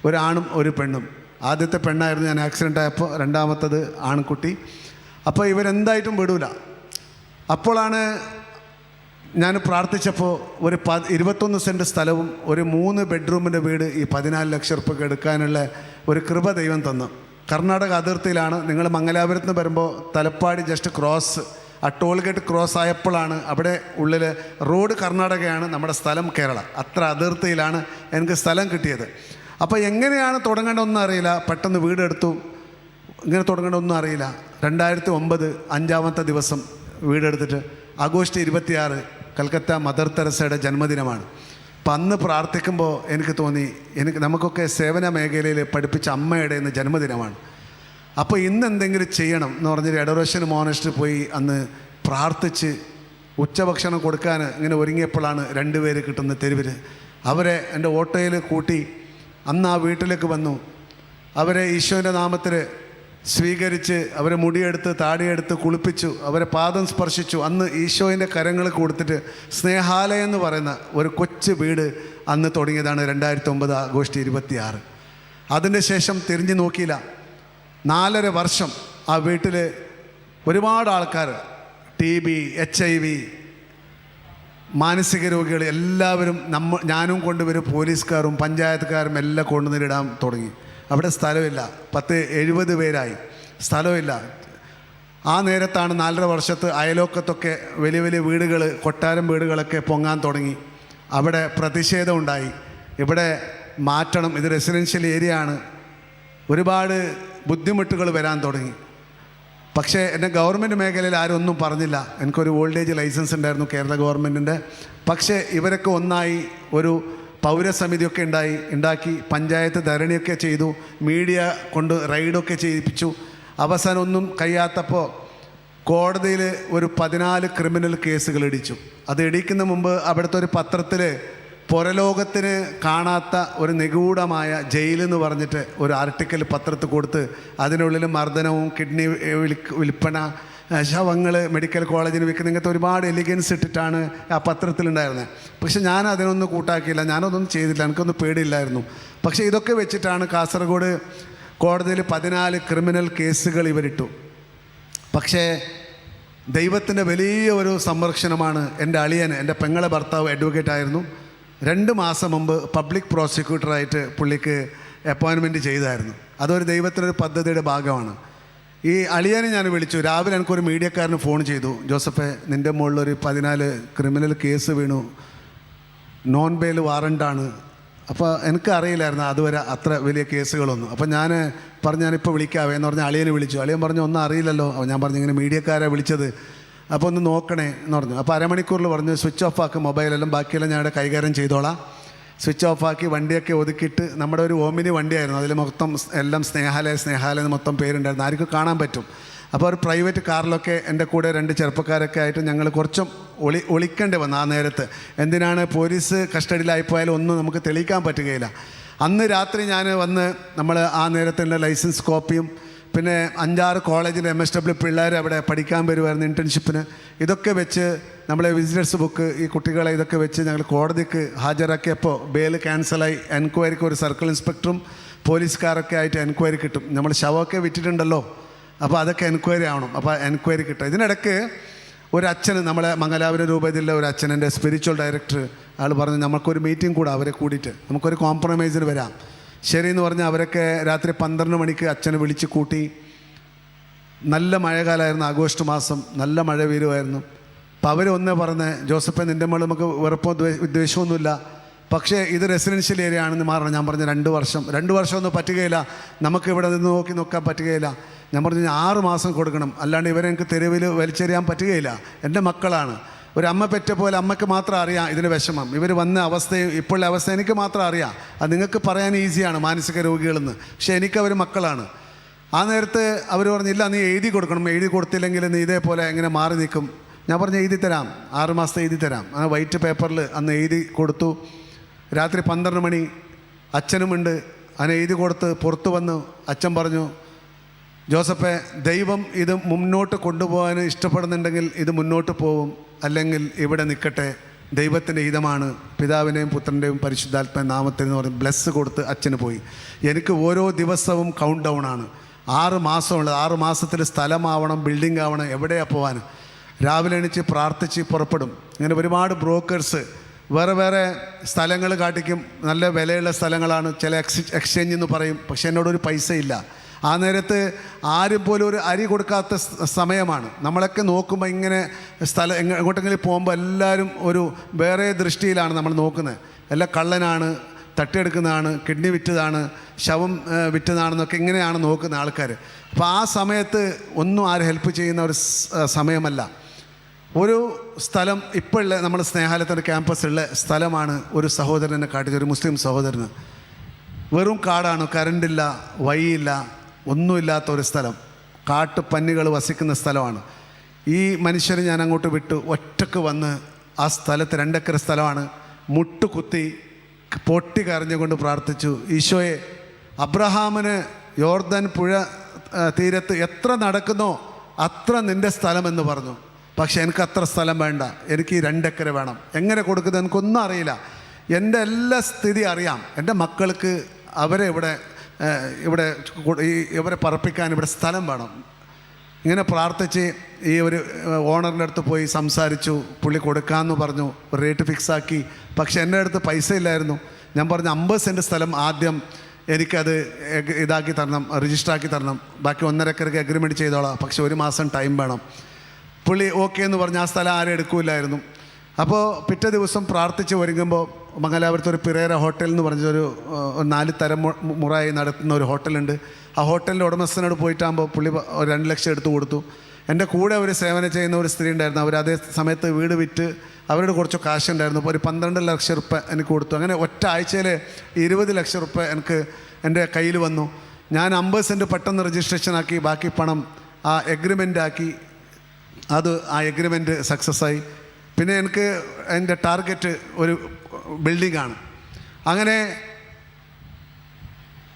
ഒരാണും ഒരു പെണ്ണും. ആദ്യത്തെ പെണ്ണായിരുന്നു, ഞാൻ ആക്സിഡൻ്റ് ആയപ്പോൾ. രണ്ടാമത്തത് ആൺകുട്ടി. അപ്പോൾ ഇവരെന്തായിട്ടും വിടൂല. അപ്പോഴാണ് ഞാൻ പ്രാർത്ഥിച്ചപ്പോൾ ഒരു 21 സെൻറ്റ് സ്ഥലവും ഒരു 3 ബെഡ്റൂമിൻ്റെ വീട് ഈ 14 ലക്ഷം റുപ്യക്ക് എടുക്കാനുള്ള ഒരു കൃപ ദൈവം തന്നു. കർണാടക അതിർത്തിയിലാണ്. നിങ്ങൾ മംഗലാപുരത്ത് നിന്ന് വരുമ്പോൾ തലപ്പാടി ജസ്റ്റ് ക്രോസ്, ആ ടോൾ ഗേറ്റ് ക്രോസ് ആയപ്പോഴാണ് അവിടെ ഉള്ളിൽ റോഡ് കർണാടകയാണ്, നമ്മുടെ സ്ഥലം കേരള. അത്ര അതിർത്തിയിലാണ് എനിക്ക് സ്ഥലം കിട്ടിയത്. അപ്പോൾ എങ്ങനെയാണ് തുടങ്ങേണ്ടതെന്നും അറിയില്ല. പെട്ടെന്ന് വീടെടുത്തു. ഇങ്ങനെ തുടങ്ങേണ്ടതൊന്നും അറിയില്ല. 2009 5-ാമത്തെ ദിവസം വീടെടുത്തിട്ട് ആഗസ്റ്റ് 26 കൽക്കത്ത മദർ തെരേസയുടെ ജന്മദിനമാണ്. അപ്പം അന്ന് പ്രാർത്ഥിക്കുമ്പോൾ എനിക്ക് തോന്നി, നമുക്കൊക്കെ സേവന മേഖലയിൽ പഠിപ്പിച്ച അമ്മയുടെ ഇന്ന് ജന്മദിനമാണ്. അപ്പോൾ ഇന്ന് എന്തെങ്കിലും ചെയ്യണം എന്ന് പറഞ്ഞൊരു എഡറേഷൻ മോണസ്ട്രി പോയി അന്ന് പ്രാർത്ഥിച്ച് ഉച്ചഭക്ഷണം കൊടുക്കാൻ ഇങ്ങനെ ഒരുങ്ങിയപ്പോഴാണ് 2 പേര് കിട്ടുന്ന തെരുവിൽ. അവരെ എൻ്റെ ഓട്ടോയിൽ കൂട്ടി അന്ന് ആ വീട്ടിലേക്ക് വന്നു. അവരെ ഈശോൻ്റെ നാമത്തിൽ സ്വീകരിച്ച് അവരെ മുടിയെടുത്ത് താടിയെടുത്ത് കുളിപ്പിച്ചു, അവരെ പാദം സ്പർശിച്ചു. അന്ന് ഈശോയിൻ്റെ കരങ്ങൾ കൊടുത്തിട്ട് സ്നേഹാലയം എന്ന് പറയുന്ന ഒരു കൊച്ചു വീട് അന്ന് തുടങ്ങിയതാണ് 2009 ആഗസ്റ്റ് 26. അതിൻ്റെ ശേഷം തിരിഞ്ഞു നോക്കിയില്ല. 4.5 വർഷം ആ വീട്ടിൽ ഒരുപാട് ആൾക്കാർ, TB, HIV, മാനസിക രോഗികൾ എല്ലാവരും ഞാനും കൊണ്ടുവരും, പോലീസുകാരും പഞ്ചായത്തുകാരും എല്ലാം കൊണ്ടുവന്നിടാൻ തുടങ്ങി. അവിടെ സ്ഥലമില്ല, 70 പേരായി, സ്ഥലമില്ല. ആ നേരത്താണ് 4.5 വർഷത്ത് അയലോക്കത്തൊക്കെ വലിയ വലിയ വീടുകൾ, കൊട്ടാരം വീടുകളൊക്കെ പൊങ്ങാൻ തുടങ്ങി. അവിടെ പ്രതിഷേധം ഉണ്ടായി, ഇവിടെ മാറ്റണം, ഇത് റെസിഡൻഷ്യൽ ഏരിയ ആണ്, ഒരുപാട് ബുദ്ധിമുട്ടുകൾ വരാൻ തുടങ്ങി. പക്ഷേ എന്നെ ഗവൺമെൻറ് മേഖലയിൽ ആരും ഒന്നും പറഞ്ഞില്ല. എനിക്കൊരു ഓൾഡ് ഏജ് ലൈസൻസ് ഉണ്ടായിരുന്നു കേരള ഗവൺമെൻറ്റിൻ്റെ. പക്ഷേ ഇവരൊക്കെ ഒന്നായി ഒരു പൗരസമിതിയൊക്കെ ഉണ്ടാക്കി, പഞ്ചായത്ത് ധരണിയൊക്കെ ചെയ്തു, മീഡിയ കൊണ്ട് റൈഡൊക്കെ ചെയ്യിപ്പിച്ചു. അവസാനം ഒന്നും കഴിയാത്തപ്പോൾ കോടതിയിൽ ഒരു 14 ക്രിമിനൽ കേസുകൾ ഇടിച്ചു. അത് ഇടിക്കുന്ന മുമ്പ് അവിടുത്തെ ഒരു പത്രത്തിൽ പുറലോകത്തിന് കാണാത്ത ഒരു നിഗൂഢമായ ജയിലെന്ന് പറഞ്ഞിട്ട് ഒരു ആർട്ടിക്കൽ പത്രത്തിൽ കൊടുത്ത്, അതിനുള്ളിൽ മർദ്ദനവും കിഡ്നി വിൽപ്പന, ശവങ്ങൾ മെഡിക്കൽ കോളേജിന് വിൽക്കുന്ന ഇങ്ങനത്തെ ഒരുപാട് എലിഗൻസ് ഇട്ടിട്ടാണ് ആ പത്രത്തിലുണ്ടായിരുന്നത്. പക്ഷെ ഞാൻ അതിനൊന്നും കൂട്ടാക്കിയില്ല, ഞാനതൊന്നും ചെയ്തില്ല, എനിക്കൊന്നും പേടിയില്ലായിരുന്നു. പക്ഷേ ഇതൊക്കെ വെച്ചിട്ടാണ് കാസർഗോഡ് കോടതിയിൽ 14 ക്രിമിനൽ കേസുകൾ ഇവരിട്ടു. പക്ഷേ ദൈവത്തിൻ്റെ വലിയ ഒരു സംരക്ഷണമാണ്. എൻ്റെ അളിയൻ, എൻ്റെ പെങ്ങളെ ഭർത്താവ് അഡ്വക്കേറ്റ് ആയിരുന്നു. 2 മാസം മുമ്പ് പബ്ലിക് പ്രോസിക്യൂട്ടറായിട്ട് പുള്ളിക്ക് അപ്പോയിൻമെൻറ്റ് ചെയ്തായിരുന്നു. അതൊരു ദൈവത്തിനൊരു പദ്ധതിയുടെ ഭാഗമാണ്. ഈ അളിയനെ ഞാൻ വിളിച്ചു. രാവിലെ എനിക്കൊരു മീഡിയക്കാരന് ഫോൺ ചെയ്തു, ജോസഫേ, നിൻ്റെ മുകളിലൊരു 14 ക്രിമിനൽ കേസ് വീണു, നോൺ ബെയിൽ വാറണ്ടാണ്. അപ്പോൾ എനിക്കറിയില്ലായിരുന്നു അതുവരെ അത്ര വലിയ കേസുകളൊന്നും. അപ്പോൾ ഞാൻ പറഞ്ഞു, ഞാനിപ്പോൾ വിളിക്കാവേ എന്ന് പറഞ്ഞാൽ അളിയനെ വിളിച്ചു. അളിയൻ പറഞ്ഞു, ഒന്നും അറിയില്ലല്ലോ. അപ്പോൾ ഞാൻ പറഞ്ഞു, ഇങ്ങനെ മീഡിയക്കാരെ വിളിച്ചത്, അപ്പോൾ ഒന്ന് നോക്കണേ എന്ന് പറഞ്ഞു. അപ്പോൾ അരമണിക്കൂറിൽ പറഞ്ഞു, സ്വിച്ച് ഓഫ് ആക്കി മൊബൈലെല്ലാം, ബാക്കിയെല്ലാം ഞാൻ ഇവിടെ കൈകാര്യം ചെയ്തോളാം. സ്വിച്ച് ഓഫ് ആക്കി വണ്ടിയൊക്കെ ഒതുക്കിയിട്ട്, നമ്മുടെ ഒരു ഓമിനി വണ്ടിയായിരുന്നു, അതിൽ മൊത്തം എല്ലാം സ്നേഹാലയം മൊത്തം പേരുണ്ടായിരുന്നു, ആർക്കും കാണാൻ പറ്റും. അപ്പോൾ ഒരു പ്രൈവറ്റ് കാറിലൊക്കെ എൻ്റെ കൂടെ 2 ചെറുപ്പക്കാരൊക്കെ ആയിട്ട് ഞങ്ങൾ കുറച്ചും ഒളിക്കേണ്ടി വന്നു ആ നേരത്ത്. എന്തിനാണ്, പോലീസ് കസ്റ്റഡിയിലായിപ്പോയാലും ഒന്നും നമുക്ക് തെളിയിക്കാൻ പറ്റുകയില്ല. അന്ന് രാത്രി ഞാൻ വന്ന് നമ്മൾ ആ നേരത്തെ ലൈസൻസ് കോപ്പിയും പിന്നെ 5-6 കോളേജിൽ MSW പിള്ളേർ അവിടെ പഠിക്കാൻ വരുമായിരുന്നു ഇൻറ്റേൺഷിപ്പിന്. ഇതൊക്കെ വെച്ച് നമ്മളെ വിസിറ്റേഴ്സ് ബുക്ക്, ഈ കുട്ടികളെ ഇതൊക്കെ വെച്ച് ഞങ്ങൾ കോടതിക്ക് ഹാജരാക്കിയപ്പോൾ ബെയിൽ ക്യാൻസലായി. എൻക്വയറിക്ക് ഒരു സർക്കിൾ ഇൻസ്പെക്ടറും പോലീസുകാരൊക്കെ ആയിട്ട് എൻക്വയറി കിട്ടും. നമ്മൾ ശവമൊക്കെ വിറ്റിട്ടുണ്ടല്ലോ, അപ്പോൾ അതൊക്കെ എൻക്വയറി ആവണം. അപ്പോൾ എൻക്വയറി കിട്ടും. ഇതിനിടയ്ക്ക് ഒരു അച്ഛന്, നമ്മളെ മംഗലാപുരം രൂപതയിലെ ഒരു അച്ഛൻ, എൻ്റെ സ്പിരിച്വൽ ഡയറക്ടർ, ആൾ പറഞ്ഞു, നമുക്കൊരു മീറ്റിംഗ് കൂടാം, അവരെ കൂടിയിട്ട് നമുക്കൊരു കോംപ്രമൈസിന് വരാം. ശരിയെന്ന് പറഞ്ഞാൽ അവരൊക്കെ രാത്രി 12 മണിക്ക് അച്ഛനെ വിളിച്ച് കൂട്ടി. നല്ല മഴക്കാലമായിരുന്നു, ആഗസ്റ്റ് മാസം, നല്ല മഴ വീരുമായിരുന്നു. അപ്പോൾ അവരൊന്ന് പറഞ്ഞ്, ജോസഫേ, നിൻ്റെ മുകളിൽ നമുക്ക് വെറുപ്പോ വിദ്വേഷമൊന്നുമില്ല, പക്ഷേ ഇത് റെസിഡൻഷ്യൽ ഏരിയ ആണെന്ന് മാറണം. ഞാൻ പറഞ്ഞു, 2 വർഷം. 2 വർഷമൊന്നും പറ്റുകയില്ല, നമുക്ക് ഇവിടെ നിന്ന് നോക്കാൻ പറ്റുകയില്ല. ഞാൻ പറഞ്ഞു, 6 മാസം കൊടുക്കണം, അല്ലാണ്ട് ഇവരെ എനിക്ക് തെരുവിൽ വലിച്ചെറിയാൻ പറ്റുകയില്ല. എൻ്റെ മക്കളാണ്. ഒരു അമ്മ പെറ്റ പോലെ അമ്മയ്ക്ക് മാത്രം അറിയാം ഇതിന് വിഷമം. ഇവർ വന്ന അവസ്ഥയും ഇപ്പോഴുള്ള അവസ്ഥ എനിക്ക് മാത്രം അറിയാം. അത് നിങ്ങൾക്ക് പറയാൻ ഈസിയാണ്, മാനസിക രോഗികളെന്ന്. പക്ഷേ എനിക്കവർ മക്കളാണ്. ആ നേരത്ത് അവർ പറഞ്ഞില്ല, നീ എഴുതി കൊടുക്കണം, എഴുതി കൊടുത്തില്ലെങ്കിൽ നീ ഇതേപോലെ എങ്ങനെ മാറി നിൽക്കും. ഞാൻ പറഞ്ഞു, എഴുതി തരാം, 6 മാസത്തെ എഴുതി തരാം. ആ വൈറ്റ് പേപ്പറിൽ അന്ന് എഴുതി കൊടുത്തു. രാത്രി 12 മണി, അച്ഛനുമുണ്ട്. അതിനെ എഴുതി കൊടുത്ത് പുറത്ത് വന്നു. അച്ഛൻ പറഞ്ഞു, ജോസഫേ, ദൈവം ഇത് മുന്നോട്ട് കൊണ്ടുപോകാൻ ഇഷ്ടപ്പെടുന്നുണ്ടെങ്കിൽ ഇത് മുന്നോട്ട് പോവും, അല്ലെങ്കിൽ ഇവിടെ നിൽക്കട്ടെ, ദൈവത്തിൻ്റെ ഹിതമാണ്, പിതാവിൻ്റെയും പുത്രൻ്റെയും പരിശുദ്ധാത്മ നാമത്തിൽ എന്ന് പറഞ്ഞ് ബ്ലെസ് കൊടുത്ത് അച്ഛന് പോയി. എനിക്ക് ഓരോ ദിവസവും കൗണ്ട് ഡൗൺ ആണ്. 6 മാസമുള്ളത്. 6 മാസത്തിൽ സ്ഥലമാവണം, ബിൽഡിംഗ് ആവണം, എവിടെയാണ് പോകാൻ. രാവിലെ എണീച്ച് പ്രാർത്ഥിച്ച് പുറപ്പെടും. ഇങ്ങനെ ഒരുപാട് ബ്രോക്കേഴ്സ് വേറെ സ്ഥലങ്ങൾ കാട്ടിക്കും. നല്ല വിലയുള്ള സ്ഥലങ്ങളാണ്, ചില എക്സ്ചേഞ്ച് എന്ന് പറയും. പക്ഷേ എന്നോടൊരു പൈസ ഇല്ല. ആ നേരത്ത് ആരും പോലും ഒരു അരി കൊടുക്കാത്ത സമയമാണ്. നമ്മളൊക്കെ നോക്കുമ്പോൾ ഇങ്ങനെ എങ്ങോട്ടെങ്കിലും പോകുമ്പോൾ എല്ലാവരും ഒരു വേറെ ദൃഷ്ടിയിലാണ് നമ്മൾ നോക്കുന്നത്. എല്ലാം കള്ളനാണ്, തട്ടിയെടുക്കുന്നതാണ്, കിഡ്നി വിറ്റതാണ്, ശവം വിറ്റതാണെന്നൊക്കെ ഇങ്ങനെയാണ് നോക്കുന്ന ആൾക്കാർ. അപ്പോൾ ആ സമയത്ത് ഒന്നും ആരും ഹെൽപ്പ് ചെയ്യുന്ന ഒരു സമയമല്ല. ഒരു സ്ഥലം ഇപ്പോഴുള്ള നമ്മൾ സ്നേഹാലയത്തിൻ്റെ ക്യാമ്പസിലുള്ള സ്ഥലമാണ് ഒരു സഹോദരനെ കാട്ടിയത്, ഒരു മുസ്ലിം സഹോദരന്. വെറും കാടാണ്, കറണ്ടില്ല, വഴിയില്ല, ഒന്നുമില്ലാത്ത ഒരു സ്ഥലം, കാട്ടുപന്നികൾ വസിക്കുന്ന സ്ഥലമാണ്. ഈ മനുഷ്യരെ ഞാൻ അങ്ങോട്ട് വിട്ടു. ഒറ്റക്ക് വന്ന് ആ സ്ഥലത്ത് 2 ഏക്കർ സ്ഥലമാണ്. മുട്ടുകുത്തി പൊട്ടി കരഞ്ഞുകൊണ്ട് പ്രാർത്ഥിച്ചു, ഈശോയെ, അബ്രഹാമിന് യോർദാൻ പുഴ തീരത്ത് എത്ര നടക്കുന്നോ അത്ര നിൻ്റെ സ്ഥലമെന്ന് പറഞ്ഞു. പക്ഷേ എനിക്ക് അത്ര സ്ഥലം വേണ്ട, എനിക്ക് ഈ 2 ഏക്കർ വേണം. എങ്ങനെ കൊടുക്കുന്നത് എനിക്കൊന്നും അറിയില്ല. എൻ്റെ എല്ലാ സ്ഥിതി അറിയാം. എൻ്റെ മക്കൾക്ക് അവരെ ഇവരെ പറപ്പിക്കാൻ ഇവിടെ സ്ഥലം വേണം. ഇങ്ങനെ പ്രാർത്ഥിച്ച് ഈ ഒരു ഓണറിൻ്റെ അടുത്ത് പോയി സംസാരിച്ചു. പുള്ളി കൊടുക്കാമെന്ന് പറഞ്ഞു, ഒരു റേറ്റ് ഫിക്സാക്കി. പക്ഷേ എൻ്റെ അടുത്ത് പൈസ ഇല്ലായിരുന്നു. ഞാൻ പറഞ്ഞു 50 സെൻറ്റ് സ്ഥലം ആദ്യം എനിക്കത് ഇതാക്കി തരണം, രജിസ്റ്ററാക്കി തരണം, ബാക്കി 1.5 ഏക്കർക്ക് അഗ്രിമെൻറ്റ് ചെയ്തോളാം, പക്ഷേ 1 മാസം ടൈം വേണം. പുള്ളി ഓക്കെ എന്ന് പറഞ്ഞ് ആ സ്ഥലം ആരും എടുക്കില്ലായിരുന്നു. അപ്പോൾ പിറ്റേ ദിവസം പ്രാർത്ഥിച്ച് ഒരുങ്ങുമ്പോൾ മംഗലാപുരത്ത് ഒരു പിറേര ഹോട്ടൽ എന്ന് പറഞ്ഞൊരു 4 തരം മുറായി നടത്തുന്ന ഒരു ഹോട്ടലുണ്ട്. ആ ഹോട്ടലിൻ്റെ ഉടമസ്ഥനോട് പോയിട്ടാകുമ്പോൾ പുള്ളി 2 ലക്ഷം എടുത്തു കൊടുത്തു. എൻ്റെ കൂടെ ഒരു സേവനം ചെയ്യുന്ന ഒരു സ്ത്രീ ഉണ്ടായിരുന്നു. അവർ അതേ സമയത്ത് വീട് വിറ്റ് അവരുടെ കുറച്ച് കാശുണ്ടായിരുന്നു. അപ്പോൾ ഒരു 12 ലക്ഷം റുപ്യ എനിക്ക് കൊടുത്തു. അങ്ങനെ ഒറ്റ ആഴ്ചയിൽ 20 ലക്ഷം റുപ്യ എനിക്ക് എൻ്റെ കയ്യിൽ വന്നു. ഞാൻ 50 സെൻറ്റ് പെട്ടെന്ന് രജിസ്ട്രേഷൻ ആക്കി, ബാക്കി പണം ആ എഗ്രിമെൻ്റ് ആക്കി. ആ എഗ്രിമെൻറ്റ് സക്സസ്സായി. പിന്നെ എനിക്ക് എൻ്റെ ടാർഗറ്റ് ഒരു ബിൽഡിങ്ങാണ്. അങ്ങനെ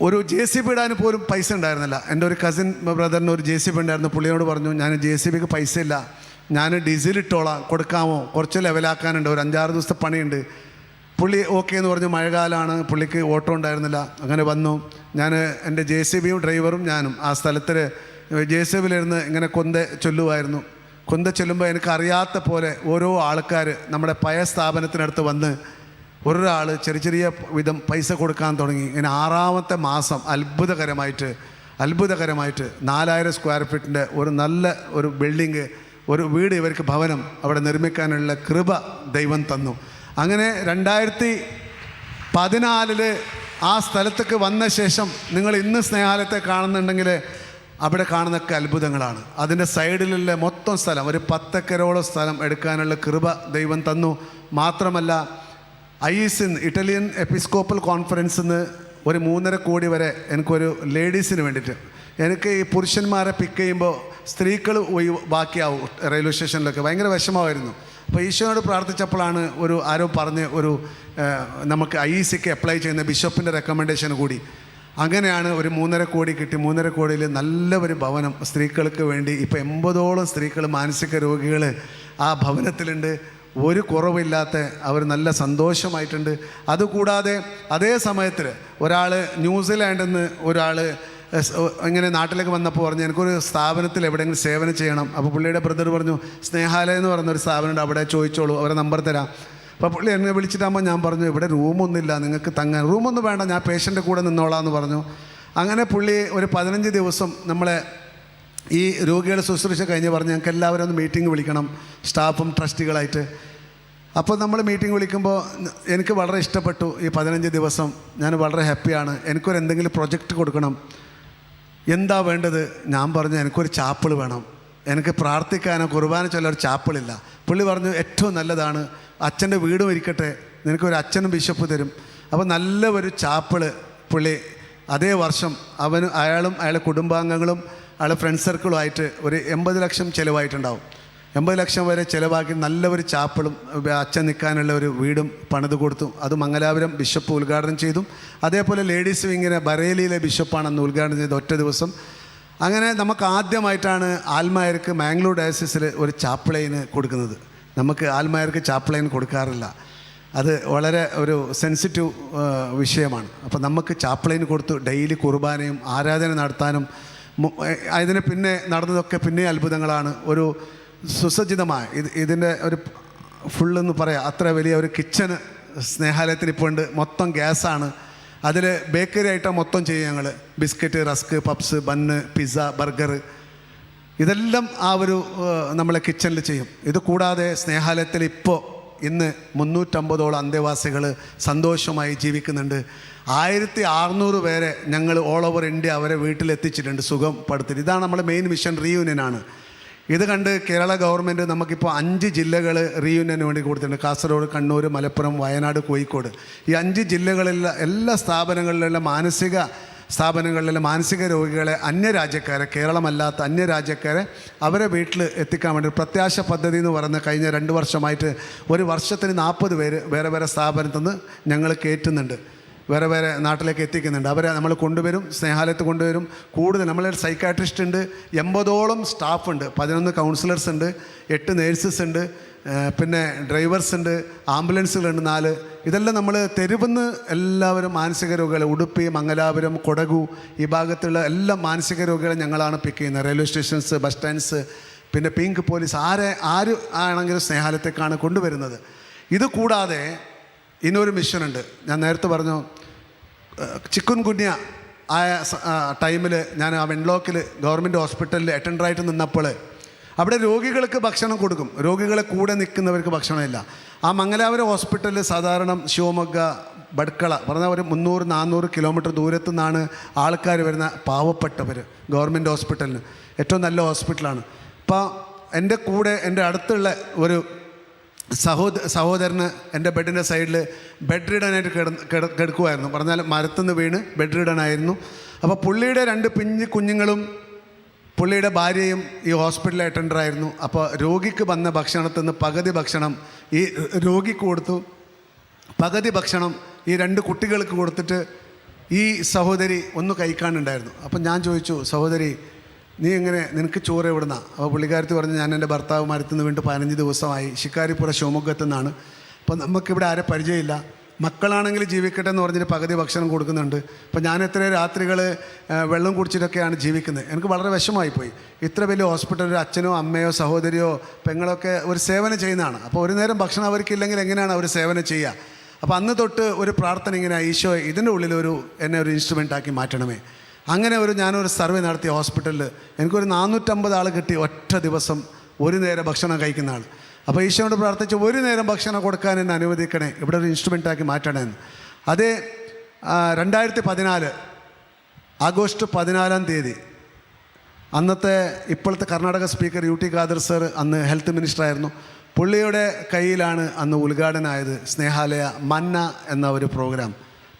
ഒരു JCB ഇടാൻ പോലും പൈസ ഉണ്ടായിരുന്നില്ല. എൻ്റെ ഒരു കസിൻ ബ്രദറിന് ഒരു JCB ഉണ്ടായിരുന്നു. പുള്ളിയോട് പറഞ്ഞു, ഞാൻ JCBക്ക് പൈസ ഇല്ല, ഞാൻ ഡീസൽ ഇട്ടോളാം, കൊടുക്കാമോ, കുറച്ച് ലെവലാക്കാനുണ്ട്, ഒരു 5-6 ദിവസത്തെ പണിയുണ്ട്. പുള്ളി ഓക്കെ എന്ന് പറഞ്ഞു. മഴക്കാലമാണ്, പുള്ളിക്ക് ഓട്ടോ ഉണ്ടായിരുന്നില്ല. അങ്ങനെ വന്നു. ഞാൻ എൻ്റെ JCBയും ഡ്രൈവറും ഞാനും ആ സ്ഥലത്തിൽ JCBയിലിരുന്ന് ഇങ്ങനെ കൊന്ത ചൊല്ലുമായിരുന്നു. കൊന്ത ചൊല്ലുമ്പോൾ എനിക്കറിയാത്ത പോലെ ഓരോ ആൾക്കാർ നമ്മുടെ പഴയ സ്ഥാപനത്തിനടുത്ത് വന്ന് ഒരാൾ ചെറിയ വിധം പൈസ കൊടുക്കാൻ തുടങ്ങി. ഇങ്ങനെ 6ാമത്തെ മാസം അത്ഭുതകരമായിട്ട് 4000 സ്ക്വയർ ഫീറ്റിൻ്റെ ഒരു നല്ല ഒരു ബിൽഡിങ്, ഒരു വീട്, ഇവർക്ക് ഭവനം അവിടെ നിർമ്മിക്കാനുള്ള കൃപ ദൈവം തന്നു. അങ്ങനെ 2014 ആ സ്ഥലത്തേക്ക് വന്ന ശേഷം നിങ്ങൾ ഇന്ന് സ്നേഹാലയത്തെ കാണുന്നുണ്ടെങ്കിൽ അവിടെ കാണുന്നൊക്കെ അത്ഭുതങ്ങളാണ്. അതിൻ്റെ സൈഡിലുള്ള മൊത്തം സ്ഥലം, ഒരു 10 ഏക്കറോളം സ്ഥലം എടുക്കാനുള്ള കൃപ ദൈവം തന്നു. മാത്രമല്ല IESIN ഇറ്റാലിയൻ എപ്പിസ്കോപ്പൽ കോൺഫറൻസിൽ നിന്ന് ഒരു 3.5 കോടി വരെ എനിക്കൊരു ലേഡീസിന് വേണ്ടിയിട്ട്, എനിക്ക് ഈ പുരുഷന്മാരെ പിക്ക് ചെയ്യുമ്പോൾ സ്ത്രീകൾ ബാക്കിയാവും റെയിൽവേ സ്റ്റേഷനിലൊക്കെ, ഭയങ്കര വിഷമമായിരുന്നു. അപ്പോൾ ഈശോയോട് പ്രാർത്ഥിച്ചപ്പോഴാണ് ആരോ പറഞ്ഞ് നമുക്ക് IECക്ക് അപ്ലൈ ചെയ്യുന്ന ബിഷപ്പിൻ്റെ റെക്കമെൻഡേഷൻ കൂടി. അങ്ങനെയാണ് ഒരു 3.5 കോടി കിട്ടി. 3.5 കോടിയിൽ നല്ല ഒരു ഭവനം സ്ത്രീകൾക്ക് വേണ്ടി. ഇപ്പോൾ 80ഓളം സ്ത്രീകൾ മാനസിക രോഗികൾ ആ ഭവനത്തിലുണ്ട്. ഒരു കുറവില്ലാത്ത അവർ നല്ല സന്തോഷമായിട്ടുണ്ട്. അതുകൂടാതെ അതേ സമയത്തിൽ ഒരാൾ ന്യൂസിലാൻഡിൽ നിന്ന് ഒരാൾ ഇങ്ങനെ നാട്ടിലേക്ക് വന്നപ്പോൾ പറഞ്ഞു, എനിക്കൊരു സ്ഥാപനത്തിൽ എവിടെയെങ്കിലും സേവനം ചെയ്യണം. അപ്പോൾ പുള്ളിയുടെ ബ്രദർ പറഞ്ഞു, സ്നേഹാലയം എന്ന് പറയുന്നൊരു സ്ഥാപനമുണ്ട്, അവിടെ ചോദിച്ചോളൂ, അവരെ നമ്പർ തരാം. അപ്പോൾ പുള്ളി എന്നെ വിളിച്ചിട്ടാകുമ്പോൾ ഞാൻ പറഞ്ഞു, ഇവിടെ റൂമൊന്നുമില്ല, നിങ്ങൾക്ക് തങ്ങാൻ റൂമൊന്നും വേണ്ട, ഞാൻ പേഷ്യൻ്റെ കൂടെ നിന്നോളാം എന്ന് പറഞ്ഞു. അങ്ങനെ പുള്ളി ഒരു 15 ദിവസം നമ്മളെ ഈ രോഗിയുടെ ശുശ്രൂഷ കഴിഞ്ഞ് പറഞ്ഞ് ഞങ്ങൾക്ക് എല്ലാവരും ഒന്ന് മീറ്റിംഗ് വിളിക്കണം, സ്റ്റാഫും ട്രസ്റ്റികളായിട്ട്. അപ്പോൾ നമ്മൾ മീറ്റിംഗ് വിളിക്കുമ്പോൾ എനിക്ക് വളരെ ഇഷ്ടപ്പെട്ടു. ഈ 15 ദിവസം ഞാൻ വളരെ ഹാപ്പിയാണ്. എനിക്കൊരു എന്തെങ്കിലും പ്രൊജക്റ്റ് കൊടുക്കണം. എന്താ വേണ്ടത്? ഞാൻ പറഞ്ഞു, എനിക്കൊരു ചാപ്പിൾ വേണം, എനിക്ക് പ്രാർത്ഥിക്കാനോ കുർബാന ചൊല്ലാൻ ഒരു ചാപ്പിളില്ല. പുള്ളി പറഞ്ഞു, ഏറ്റവും നല്ലതാണ്, അച്ഛൻ്റെ വീടും ഇരിക്കട്ടെ, നിനക്കൊരു അച്ഛനും ബിഷപ്പ് തരും. അപ്പോൾ നല്ല ഒരു ചാപ്പിള് പുള്ളി അതേ വർഷം അയാളും അയാളുടെ കുടുംബാംഗങ്ങളും അയാളുടെ ഫ്രണ്ട് സർക്കിളുമായിട്ട് ഒരു 80 ലക്ഷം ചിലവായിട്ടുണ്ടാവും. 80 ലക്ഷം വരെ ചിലവാക്കി നല്ല ഒരു ചാപ്പിളും അച്ഛൻ നിൽക്കാനുള്ള ഒരു വീടും പണിത് കൊടുത്തു. അത് മംഗലാപുരം ബിഷപ്പ് ഉദ്ഘാടനം ചെയ്തു. അതേപോലെ ലേഡീസ് വിങ്ങിനെ ബറേലിയിലെ ബിഷപ്പാണ് അന്ന് ഉദ്ഘാടനം ചെയ്ത് ഒറ്റ ദിവസം. അങ്ങനെ നമുക്ക് ആദ്യമായിട്ടാണ് ആൽമായർക്ക് മാംഗ്ലൂർ ഡയസിസിൽ ഒരു ചാപ്പിളൈന് കൊടുക്കുന്നത്. നമുക്ക് ആൽമായർക്ക് ചാപ്പിളൈൻ കൊടുക്കാറില്ല, അത് വളരെ ഒരു സെൻസിറ്റീവ് വിഷയമാണ്. അപ്പോൾ നമുക്ക് ചാപ്പിളൈൻ കൊടുത്തു. ഡെയിലി കുർബാനയും ആരാധന നടത്താനും അതിന് പിന്നെ നടന്നതൊക്കെ പിന്നെ അത്ഭുതങ്ങളാണ്. ഒരു സുസജ്ജിതമായ ഇതിൻ്റെ ഒരു ഫുള്ളെന്ന് പറയാം, അത്ര വലിയ ഒരു കിച്ചണ് സ്നേഹാലയത്തിന് ഇപ്പോൾ ഉണ്ട്. മൊത്തം ഗ്യാസാണ്. അതിൽ ബേക്കറി ഐറ്റം മൊത്തം ചെയ്യും ഞങ്ങൾ. Biscuit, rusk, puffs, bun, pizza, burger, ഇതെല്ലാം ആ ഒരു നമ്മളെ കിച്ചണിൽ ചെയ്യും. ഇത് കൂടാതെ സ്നേഹാലയത്തിൽ ഇപ്പോൾ ഇന്ന് 350ഓളം അന്തേവാസികൾ സന്തോഷമായി ജീവിക്കുന്നുണ്ട്. 1600 പേരെ ഞങ്ങൾ ഓൾ ഓവർ ഇന്ത്യ അവരെ വീട്ടിലെത്തിച്ചിട്ടുണ്ട്, സുഖം പടുത്തിട്ട്. ഇതാണ് നമ്മുടെ മെയിൻ മിഷൻ, റീയൂണിയനാണ്. ഇത് കണ്ട് കേരള ഗവൺമെൻറ് നമുക്കിപ്പോൾ 5 ജില്ലകൾ റീയൂണിയന് വേണ്ടി കൊടുത്തിട്ടുണ്ട്. കാസർഗോഡ്, കണ്ണൂർ, മലപ്പുറം, വയനാട്, കോഴിക്കോട്. ഈ 5 ജില്ലകളിലുള്ള എല്ലാ സ്ഥാപനങ്ങളിലുള്ള സ്ഥാപനങ്ങളിലെ മാനസിക രോഗികളെ, അന്യരാജ്യക്കാരെ, കേരളമല്ലാത്ത അന്യരാജ്യക്കാരെ അവരെ വീട്ടിൽ എത്തിക്കാൻ വേണ്ടി പ്രത്യാശ പദ്ധതി എന്ന് പറയുന്ന കഴിഞ്ഞ 2 വർഷമായിട്ട് ഒരു വർഷത്തിന് 40 പേര് വേറെ വേറെ സ്ഥാപനത്തിൽ നിന്ന് ഞങ്ങൾ കയറ്റുന്നുണ്ട്. വേറെ വേറെ നാട്ടിലേക്ക് എത്തിക്കുന്നുണ്ട്. അവരെ നമ്മൾ കൊണ്ടുവരും, സ്നേഹാലയത്ത് കൊണ്ടുവരും. കൂടുതൽ നമ്മളൊരു സൈക്കാട്രിസ്റ്റ് ഉണ്ട്, 80ഓളം സ്റ്റാഫുണ്ട്, 11 കൗൺസിലേഴ്സ് ഉണ്ട്, 8 നേഴ്സസ് ഉണ്ട്, പിന്നെ ഡ്രൈവേഴ്സ് ഉണ്ട്, ആംബുലൻസുകളുണ്ട് 4. ഇതെല്ലാം നമ്മൾ തെരുവെന്ന് എല്ലാവരും മാനസിക രോഗികളെ, ഉടുപ്പി, മംഗലാപുരം, കൊടകു ഈ ഭാഗത്തുള്ള എല്ലാ മാനസിക രോഗികളെ ഞങ്ങളാണ് പിക്ക് ചെയ്യുന്നത്. റെയിൽവേ സ്റ്റേഷൻസ്, ബസ് സ്റ്റാൻഡ്സ്, പിന്നെ പിങ്ക് പോലീസ്, ആര് ആണെങ്കിലും സ്നേഹാലയത്തേക്കാണ് കൊണ്ടുവരുന്നത്. ഇത് കൂടാതെ ഇനിയൊരു മിഷനുണ്ട്. ഞാൻ നേരത്തെ പറഞ്ഞു, ചിക്കുൻ ഗുന്യ ആയ ടൈമിൽ ഞാൻ ആ വെൺലോക്കിൽ ഗവൺമെൻറ് ഹോസ്പിറ്റലിൽ അറ്റൻഡറായിട്ട് നിന്നപ്പോൾ അവിടെ രോഗികൾക്ക് ഭക്ഷണം കൊടുക്കും. രോഗികളെ കൂടെ നിൽക്കുന്നവർക്ക് ഭക്ഷണമില്ല. ആ മംഗലാപുരം ഹോസ്പിറ്റലിൽ സാധാരണ ശിവമൊഗ്ഗ, ബഡ്കള പറഞ്ഞാൽ ഒരു 300-400 കിലോമീറ്റർ ദൂരത്തു നിന്നാണ് ആൾക്കാർ വരുന്ന, പാവപ്പെട്ടവർ. ഗവൺമെൻറ് ഹോസ്പിറ്റലിന് ഏറ്റവും നല്ല ഹോസ്പിറ്റലാണ്. അപ്പോൾ എൻ്റെ കൂടെ എൻ്റെ അടുത്തുള്ള ഒരു സഹോദരന് എൻ്റെ ബെഡിൻ്റെ സൈഡിൽ ബെഡ് റീഡനായിട്ട് കിടക്കുമായിരുന്നു. പറഞ്ഞാൽ മരത്തുനിന്ന് വീണ് ബെഡ് റീഡനായിരുന്നു. അപ്പോൾ പുള്ളിയുടെ 2 പിഞ്ച് കുഞ്ഞുങ്ങളും പുള്ളിയുടെ ഭാര്യയും ഈ ഹോസ്പിറ്റലിൽ അറ്റൻഡറായിരുന്നു. അപ്പോൾ രോഗിക്ക് വന്ന ഭക്ഷണത്തിൽ നിന്ന് പകുതി ഭക്ഷണം ഈ രോഗിക്ക് കൊടുത്തു, പകുതി ഭക്ഷണം ഈ 2 കുട്ടികൾക്ക് കൊടുത്തിട്ട് ഈ സഹോദരി ഒന്ന് കഴിക്കാനുണ്ടായിരുന്നു. അപ്പം ഞാൻ ചോദിച്ചു, സഹോദരി നീ എങ്ങനെ, നിനക്ക് ചോറ് എവിടുന്ന? അപ്പോൾ പുള്ളിക്കാരത്തി പറഞ്ഞു, ഞാൻ എൻ്റെ ഭർത്താവ് മരത്തുനിന്ന് വീണ്ടും 15 ദിവസമായി, ശിക്കാരിപ്പുറ ശിവമൊഗ്ഗത്തു നിന്നാണ്. അപ്പോൾ നമുക്കിവിടെ ആരെ പരിചയമില്ല, മക്കളാണെങ്കിൽ ജീവിക്കട്ടെ എന്ന് പറഞ്ഞിട്ട് പകുതി ഭക്ഷണം കൊടുക്കുന്നുണ്ട്. അപ്പോൾ ഞാൻ എത്രയോ രാത്രികൾ വെള്ളം കുടിച്ചിട്ടൊക്കെയാണ് ജീവിക്കുന്നത്. എനിക്ക് വളരെ വിഷമമായിപ്പോയി. ഇത്ര വലിയ ഹോസ്പിറ്റലിൽ അച്ഛനോ അമ്മയോ സഹോദരിയോ പെങ്ങളൊക്കെ ഒരു സേവനം ചെയ്യുന്നതാണ്. അപ്പോൾ ഒരു നേരം ഭക്ഷണം അവർക്കില്ലെങ്കിൽ എങ്ങനെയാണ് അവർ സേവനം ചെയ്യുക? അപ്പോൾ അന്ന് തൊട്ട് ഒരു പ്രാർത്ഥന ഇങ്ങനെ, ഈശോ ഇതിൻ്റെ ഉള്ളിൽ എന്നെ ഒരു ഇൻസ്ട്രുമെൻ്റാക്കി മാറ്റണമേ. അങ്ങനെ ഞാനൊരു സർവേ നടത്തിയ ഹോസ്പിറ്റലിൽ എനിക്കൊരു 450 ആൾ കിട്ടി ഒറ്റ ദിവസം, ഒരു നേരം ഭക്ഷണം കഴിക്കുന്ന ആൾ. അപ്പോൾ ഈശോയോട് പ്രാർത്ഥിച്ച് ഒരു നേരം ഭക്ഷണം കൊടുക്കാൻ എന്നെ അനുവദിക്കണേ, ഇവിടെ ഒരു ഇൻസ്ട്രുമെൻ്റാക്കി മാറ്റണമെന്ന്. അതേ 2014 ആഗസ്റ്റ് 14 അന്നത്തെ ഇപ്പോഴത്തെ Karnataka speaker UT Khader sir അന്ന് ഹെൽത്ത് മിനിസ്റ്ററായിരുന്നു. പുള്ളിയുടെ കയ്യിലാണ് അന്ന് ഉദ്ഘാടനമായത് സ്നേഹാലയ മന്ന എന്ന ഒരു പ്രോഗ്രാം.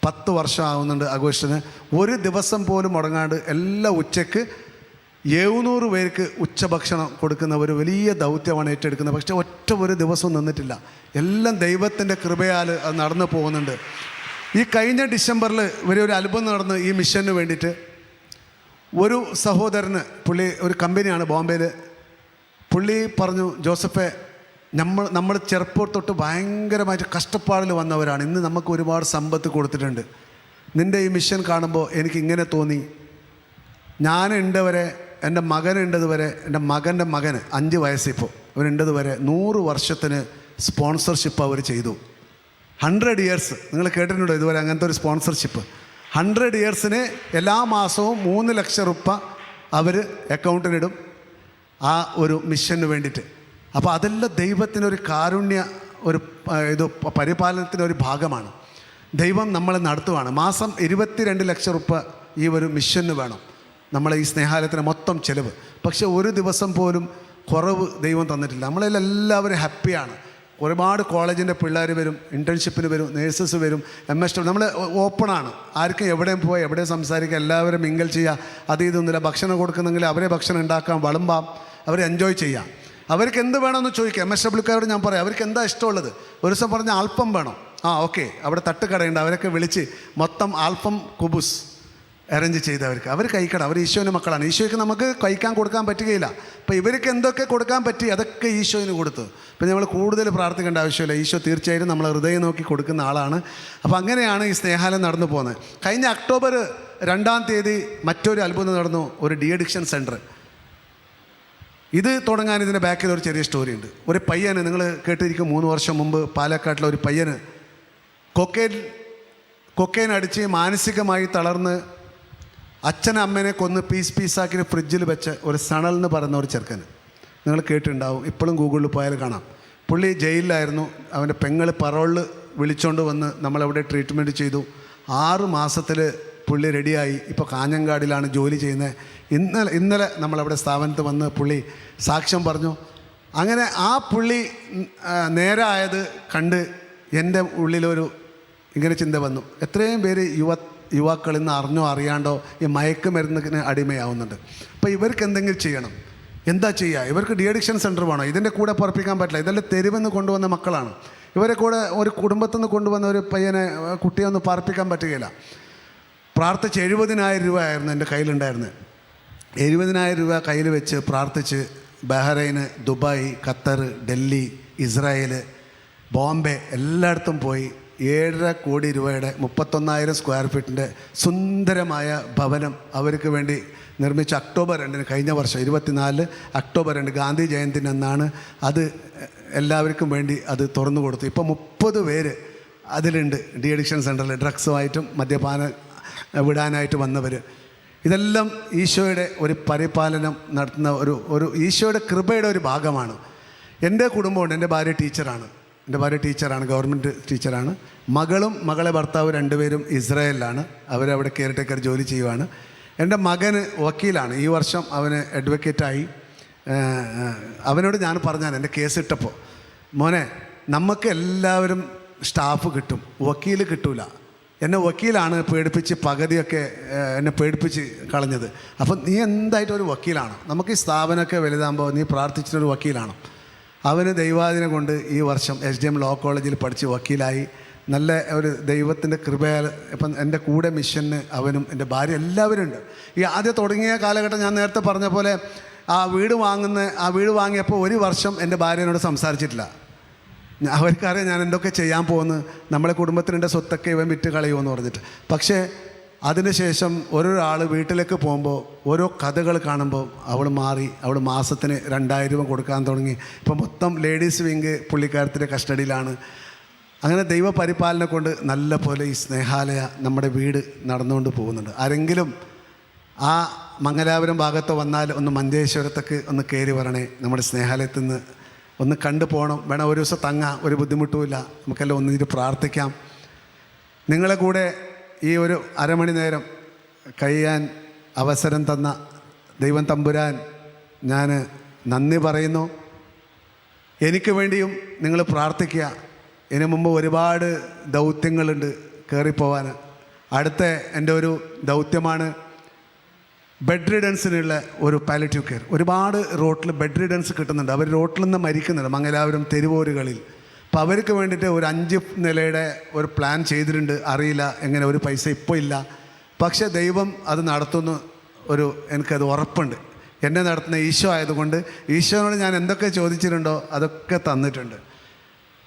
10 വർഷം ആവുന്നുണ്ട് ആഘോഷത്തിന്. ഒരു ദിവസം പോലും മുടങ്ങാണ്ട് എല്ലാ ഉച്ചയ്ക്ക് 700 പേർക്ക് ഉച്ചഭക്ഷണം കൊടുക്കുന്ന ഒരു വലിയ ദൗത്യമാണ് ഏറ്റെടുക്കുന്നത്. പക്ഷേ ഒറ്റ ഒരു ദിവസവും നിന്നിട്ടില്ല. എല്ലാം ദൈവത്തിൻ്റെ കൃപയാൽ അത് നടന്നു പോകുന്നുണ്ട്. ഈ കഴിഞ്ഞ ഡിസംബറിൽ ഒരു അത്ഭുതം നടന്ന് ഈ മിഷന് വേണ്ടിയിട്ട് ഒരു സഹോദരന്, പുള്ളി ഒരു കമ്പനിയാണ് ബോംബെയിൽ, പുള്ളി പറഞ്ഞു, ജോസഫെ നമ്മൾ ചെറുപ്പം തൊട്ട് ഭയങ്കരമായിട്ട് കഷ്ടപ്പാടിൽ വന്നവരാണ്, ഇന്ന് നമുക്ക് ഒരുപാട് സമ്പത്ത് കൊടുത്തിട്ടുണ്ട്. നിൻ്റെ ഈ മിഷൻ കാണുമ്പോൾ എനിക്ക് ഇങ്ങനെ തോന്നി, ഞാനുണ്ടവരെ, എൻ്റെ മകനുണ്ടതുവരെ, എൻ്റെ മകൻ്റെ മകന് 5 വയസ്സിപ്പോൾ അവനുണ്ടതുവരെ 100 വർഷത്തിന് സ്പോൺസർഷിപ്പ് അവർ ചെയ്തു. 100 ഇയേഴ്സ്. നിങ്ങൾ കേട്ടിട്ടുണ്ടോ ഇതുവരെ അങ്ങനത്തെ ഒരു സ്പോൺസർഷിപ്പ്? 100 ഇയേഴ്സിന് എല്ലാ മാസവും 3 ലക്ഷം രൂപ അവർ അക്കൗണ്ടിലിടും ആ ഒരു മിഷന് വേണ്ടിയിട്ട്. അപ്പോൾ അതെല്ലാം ദൈവത്തിനൊരു കാരുണ്യ, ഒരു പരിപാലനത്തിനൊരു ഭാഗമാണ്. ദൈവം നമ്മളെ നടത്തുവാണ്. മാസം 22 ലക്ഷം രൂപ ഈ ഒരു മിഷന് വേണം, നമ്മളെ ഈ സ്നേഹാലയത്തിന് മൊത്തം ചിലവ്. പക്ഷേ ഒരു ദിവസം പോലും കുറവ് ദൈവം തന്നിട്ടില്ല. നമ്മളെല്ലാവരും ഹാപ്പിയാണ്. ഒരുപാട് കോളേജിൻ്റെ പിള്ളേർ വരും, ഇൻറ്റേൺഷിപ്പിന് വരും, നേഴ്സസ് വരും, MS നമ്മൾ ഓപ്പണാണ്. ആർക്കും എവിടെയും പോയി എവിടെയും സംസാരിക്കുക, എല്ലാവരും മിങ്കൽ ചെയ്യുക. അത് ഇതൊന്നുമില്ല. ഭക്ഷണം കൊടുക്കുന്നെങ്കിൽ അവരെ ഭക്ഷണം ഉണ്ടാക്കാം, വിളമ്പാം, അവർ എൻജോയ് ചെയ്യാം. അവർക്ക് എന്ത് വേണമെന്ന് ചോദിക്കുക. MSWക്കാരോട് ഞാൻ പറയാം, അവർക്ക് എന്താ ഇഷ്ടമുള്ളത്. ഒരു ദിവസം പറഞ്ഞ ആൽഫം വേണം, ഓക്കെ, അവിടെ തട്ടുകടയുണ്ട്, അവരൊക്കെ വിളിച്ച് മൊത്തം ആൽഫം കുബൂസ് അറേഞ്ച് ചെയ്തവർക്ക് അവർ കഴിക്കണം. അവർ ഈശോൻ്റെ മക്കളാണ്. ഈശോയ്ക്ക് നമുക്ക് കഴിക്കാൻ കൊടുക്കാൻ പറ്റുകയില്ല. അപ്പോൾ ഇവർക്ക് എന്തൊക്കെ കൊടുക്കാൻ പറ്റി അതൊക്കെ ഈശോയിന് കൊടുത്തു. അപ്പോൾ നമ്മൾ കൂടുതൽ പ്രാർത്ഥിക്കേണ്ട ആവശ്യമില്ല. ഈശോ തീർച്ചയായും നമ്മളെ ഹൃദയം നോക്കി കൊടുക്കുന്ന ആളാണ്. അപ്പോൾ അങ്ങനെയാണ് ഈ സ്നേഹാലയം നടന്നു പോകുന്നത്. കഴിഞ്ഞ ഒക്ടോബർ 2 മറ്റൊരു അത്ഭുതം നടന്നു. ഒരു ഡി അഡിക്ഷൻ സെൻറ്റർ. ഇത് തുടങ്ങാൻ ഇതിൻ്റെ ബാക്കിൽ ഒരു ചെറിയ സ്റ്റോറി ഉണ്ട്. ഒരു പയ്യന്, നിങ്ങൾ കേട്ടിരിക്കും, 3 വർഷം മുമ്പ് പാലക്കാട്ടിലെ ഒരു പയ്യന് കൊക്കൈൻ അടിച്ച് മാനസികമായി തളർന്ന് അച്ഛനെ അമ്മേനെ കൊന്ന് പീസാക്കി ഫ്രിഡ്ജിൽ വെച്ച് ഒരു സണൽ എന്ന് പറയുന്ന ഒരു ചെറുക്കന്, നിങ്ങൾ കേട്ടിട്ടുണ്ടാവും, ഇപ്പോഴും ഗൂഗിളിൽ പോയാൽ കാണാം. പുള്ളി ജയിലിലായിരുന്നു. അവൻ്റെ പെങ്ങൾ പറോളിൽ വിളിച്ചുകൊണ്ട് വന്ന് നമ്മളവിടെ ട്രീറ്റ്മെൻറ്റ് ചെയ്തു. 6 മാസത്തിൽ പുള്ളി റെഡിയായി. ഇപ്പോൾ കാഞ്ഞങ്ങാടിലാണ് ജോലി ചെയ്യുന്നത്. ഇന്നലെ നമ്മളവിടെ സ്ഥാപനത്ത് വന്ന് പുള്ളി സാക്ഷ്യം പറഞ്ഞു. അങ്ങനെ ആ പുള്ളി നേരായത് കണ്ട് എൻ്റെ ഉള്ളിലൊരു ഇങ്ങനെ ചിന്ത വന്നു, എത്രയും പേര് യുവാക്കൾ ഇന്ന് അറിഞ്ഞോ അറിയാണ്ടോ ഈ മയക്കുമരുന്നിന് അടിമയാവുന്നുണ്ട്. അപ്പോൾ ഇവർക്ക് എന്തെങ്കിലും ചെയ്യണം. എന്താ ചെയ്യുക? ഇവർക്ക് ഡി അഡിക്ഷൻ സെൻറ്റർ വേണം. ഇതിൻ്റെ കൂടെ പറപ്പിക്കാൻ പറ്റില്ല. ഇതെല്ലാം തെരുവെന്ന് കൊണ്ടുവന്ന മക്കളാണ്. ഇവരെ കൂടെ ഒരു കുടുംബത്തിൽ നിന്ന് കൊണ്ടുവന്ന ഒരു പയ്യനെ കുട്ടിയെ ഒന്ന് പാർപ്പിക്കാൻ പറ്റുകയില്ല. പ്രാർത്ഥിച്ച് 70,000 രൂപ ആയിരുന്നു എൻ്റെ കയ്യിലുണ്ടായിരുന്നത്. 70,000 രൂപ കയ്യിൽ വെച്ച് പ്രാർത്ഥിച്ച് Bahrain, Dubai, Qatar, Delhi, Israel, Bombay എല്ലായിടത്തും പോയി 7.5 കോടി രൂപയുടെ 31,000 സ്ക്വയർ ഫീറ്റിൻ്റെ സുന്ദരമായ ഭവനം അവർക്ക് വേണ്ടി നിർമ്മിച്ച ഒക്ടോബർ 2 കഴിഞ്ഞ വർഷം 24 ഒക്ടോബർ 2 ഗാന്ധി ജയന്തിന് എന്നാണ് അത് എല്ലാവർക്കും വേണ്ടി അത് തുറന്നു കൊടുത്തു. ഇപ്പോൾ 30 പേര് അതിലുണ്ട്. ഡി അഡിക്ഷൻ സെൻ്ററിൽ ഡ്രഗ്സുമായിട്ടും മദ്യപാനം വിടാനായിട്ട് വന്നവർ. ഇതെല്ലാം ഈശോയുടെ ഒരു പരിപാലനം നടത്തുന്ന ഒരു ഈശോയുടെ കൃപയുടെ ഒരു ഭാഗമാണ്. എൻ്റെ കുടുംബമുണ്ട്. എൻ്റെ ഭാര്യ ടീച്ചറാണ്, ഗവൺമെൻറ് ടീച്ചറാണ്. മകളെ ഭർത്താവ് 2 പേരും ഇസ്രായേലിലാണ്. അവരവിടെ കെയർടേക്കർ ജോലി ചെയ്യുവാണ്. എൻ്റെ മകന് വക്കീലാണ്. ഈ വർഷം അവന് അഡ്വക്കേറ്റായി. അവനോട് ഞാൻ പറഞ്ഞാണ് എൻ്റെ കേസ് ഇട്ടപ്പോൾ, മോനെ നമുക്ക് എല്ലാവരും സ്റ്റാഫ് കിട്ടും, വക്കീൽ കിട്ടൂല. എന്നെ വക്കീലാണ് പേടിപ്പിച്ച് പകുതിയൊക്കെ എന്നെ പേടിപ്പിച്ച് കളഞ്ഞത്. അപ്പം നീ എന്തായിട്ടൊരു വക്കീലാണ്, നമുക്ക് ഈ സ്ഥാപനമൊക്കെ വലുതാകുമ്പോൾ നീ പ്രാർത്ഥിച്ചിട്ടൊരു വക്കീലാണ്. അവന് ദൈവാധീനം കൊണ്ട് ഈ വർഷം SDM ലോ കോളേജിൽ പഠിച്ച് വക്കീലായി. നല്ല ഒരു ദൈവത്തിൻ്റെ കൃപയാൽ ഇപ്പം എൻ്റെ കൂടെ മിഷന് അവനും എൻ്റെ ഭാര്യ എല്ലാവരും ഉണ്ട്. ഈ ആദ്യം തുടങ്ങിയ കാലഘട്ടം ഞാൻ നേരത്തെ പറഞ്ഞ പോലെ ആ വീട് വാങ്ങിയപ്പോൾ 1 വർഷം എൻ്റെ ഭാര്യനോട് സംസാരിച്ചിട്ടില്ല. അവർക്കറിയാം ഞാൻ എന്തൊക്കെ ചെയ്യാൻ പോകുന്നു, നമ്മളെ കുടുംബത്തിൻ്റെ സ്വത്തൊക്കെ ഇവൻ വിറ്റ് കളയുമെന്ന് പറഞ്ഞിട്ട്. പക്ഷേ അതിനുശേഷം ഓരോരാൾ വീട്ടിലേക്ക് പോകുമ്പോൾ ഓരോ കഥകൾ കാണുമ്പോൾ അവൾ മാറി. അവൾ മാസത്തിന് 2,000 രൂപ കൊടുക്കാൻ തുടങ്ങി. ഇപ്പം മൊത്തം ലേഡീസ് വിങ് പുള്ളിക്കാരത്തിൻ്റെ കസ്റ്റഡിയിലാണ്. അങ്ങനെ ദൈവപരിപാലനം കൊണ്ട് നല്ല പോലെ ഈ സ്നേഹാലയ നമ്മുടെ വീട് നടന്നുകൊണ്ട് പോകുന്നുണ്ട്. ആരെങ്കിലും ആ മംഗലാപുരം ഭാഗത്ത് വന്നാൽ ഒന്ന് മഞ്ചേശ്വരത്തേക്ക് ഒന്ന് കയറി വരണേ. നമ്മുടെ സ്നേഹാലയത്തിൽ നിന്ന് ഒന്ന് കണ്ടു പോകണം. വേണം ഒരു ദിവസം തങ്ങാം, ഒരു ബുദ്ധിമുട്ടുമില്ല. നമുക്കെല്ലാം ഒന്നിട്ട് പ്രാർത്ഥിക്കാം. നിങ്ങളെ കൂടെ ഈ ഒരു അരമണി നേരം കഴിയാൻ അവസരം തന്ന ദൈവം തമ്പുരാൻ ഞാൻ നന്ദി പറയുന്നു. എനിക്ക് വേണ്ടിയും നിങ്ങൾ പ്രാർത്ഥിക്കുക. ഇതിനു മുമ്പ് ഒരുപാട് ദൗത്യങ്ങളുണ്ട് കയറിപ്പോവാൻ. അടുത്ത എൻ്റെ ഒരു ദൗത്യമാണ് ബെഡ് റിഡൻസിനുള്ള ഒരു പാലിറ്റീവ് കെയർ. ഒരുപാട് റോട്ടിൽ ബെഡ് റിഡൻസ് കിട്ടുന്നുണ്ട്. അവർ റോട്ടിൽ നിന്ന് മരിക്കുന്നുണ്ട് മംഗലാപുരം തെരുവോരുകളിൽ. അപ്പോൾ അവർക്ക് വേണ്ടിയിട്ട് ഒരു 5 നിലയുടെ ഒരു പ്ലാൻ ചെയ്തിട്ടുണ്ട്. അറിയില്ല എങ്ങനെ, ഒരു പൈസ ഇപ്പോൾ ഇല്ല. പക്ഷേ ദൈവം അത് നടത്തുന്നു. എനിക്കത് ഉറപ്പുണ്ട്. എന്നെ നടത്തുന്ന ഈശോ ആയതുകൊണ്ട് ഈശോനോട് ഞാൻ എന്തൊക്കെ ചോദിച്ചിട്ടുണ്ടോ അതൊക്കെ തന്നിട്ടുണ്ട്.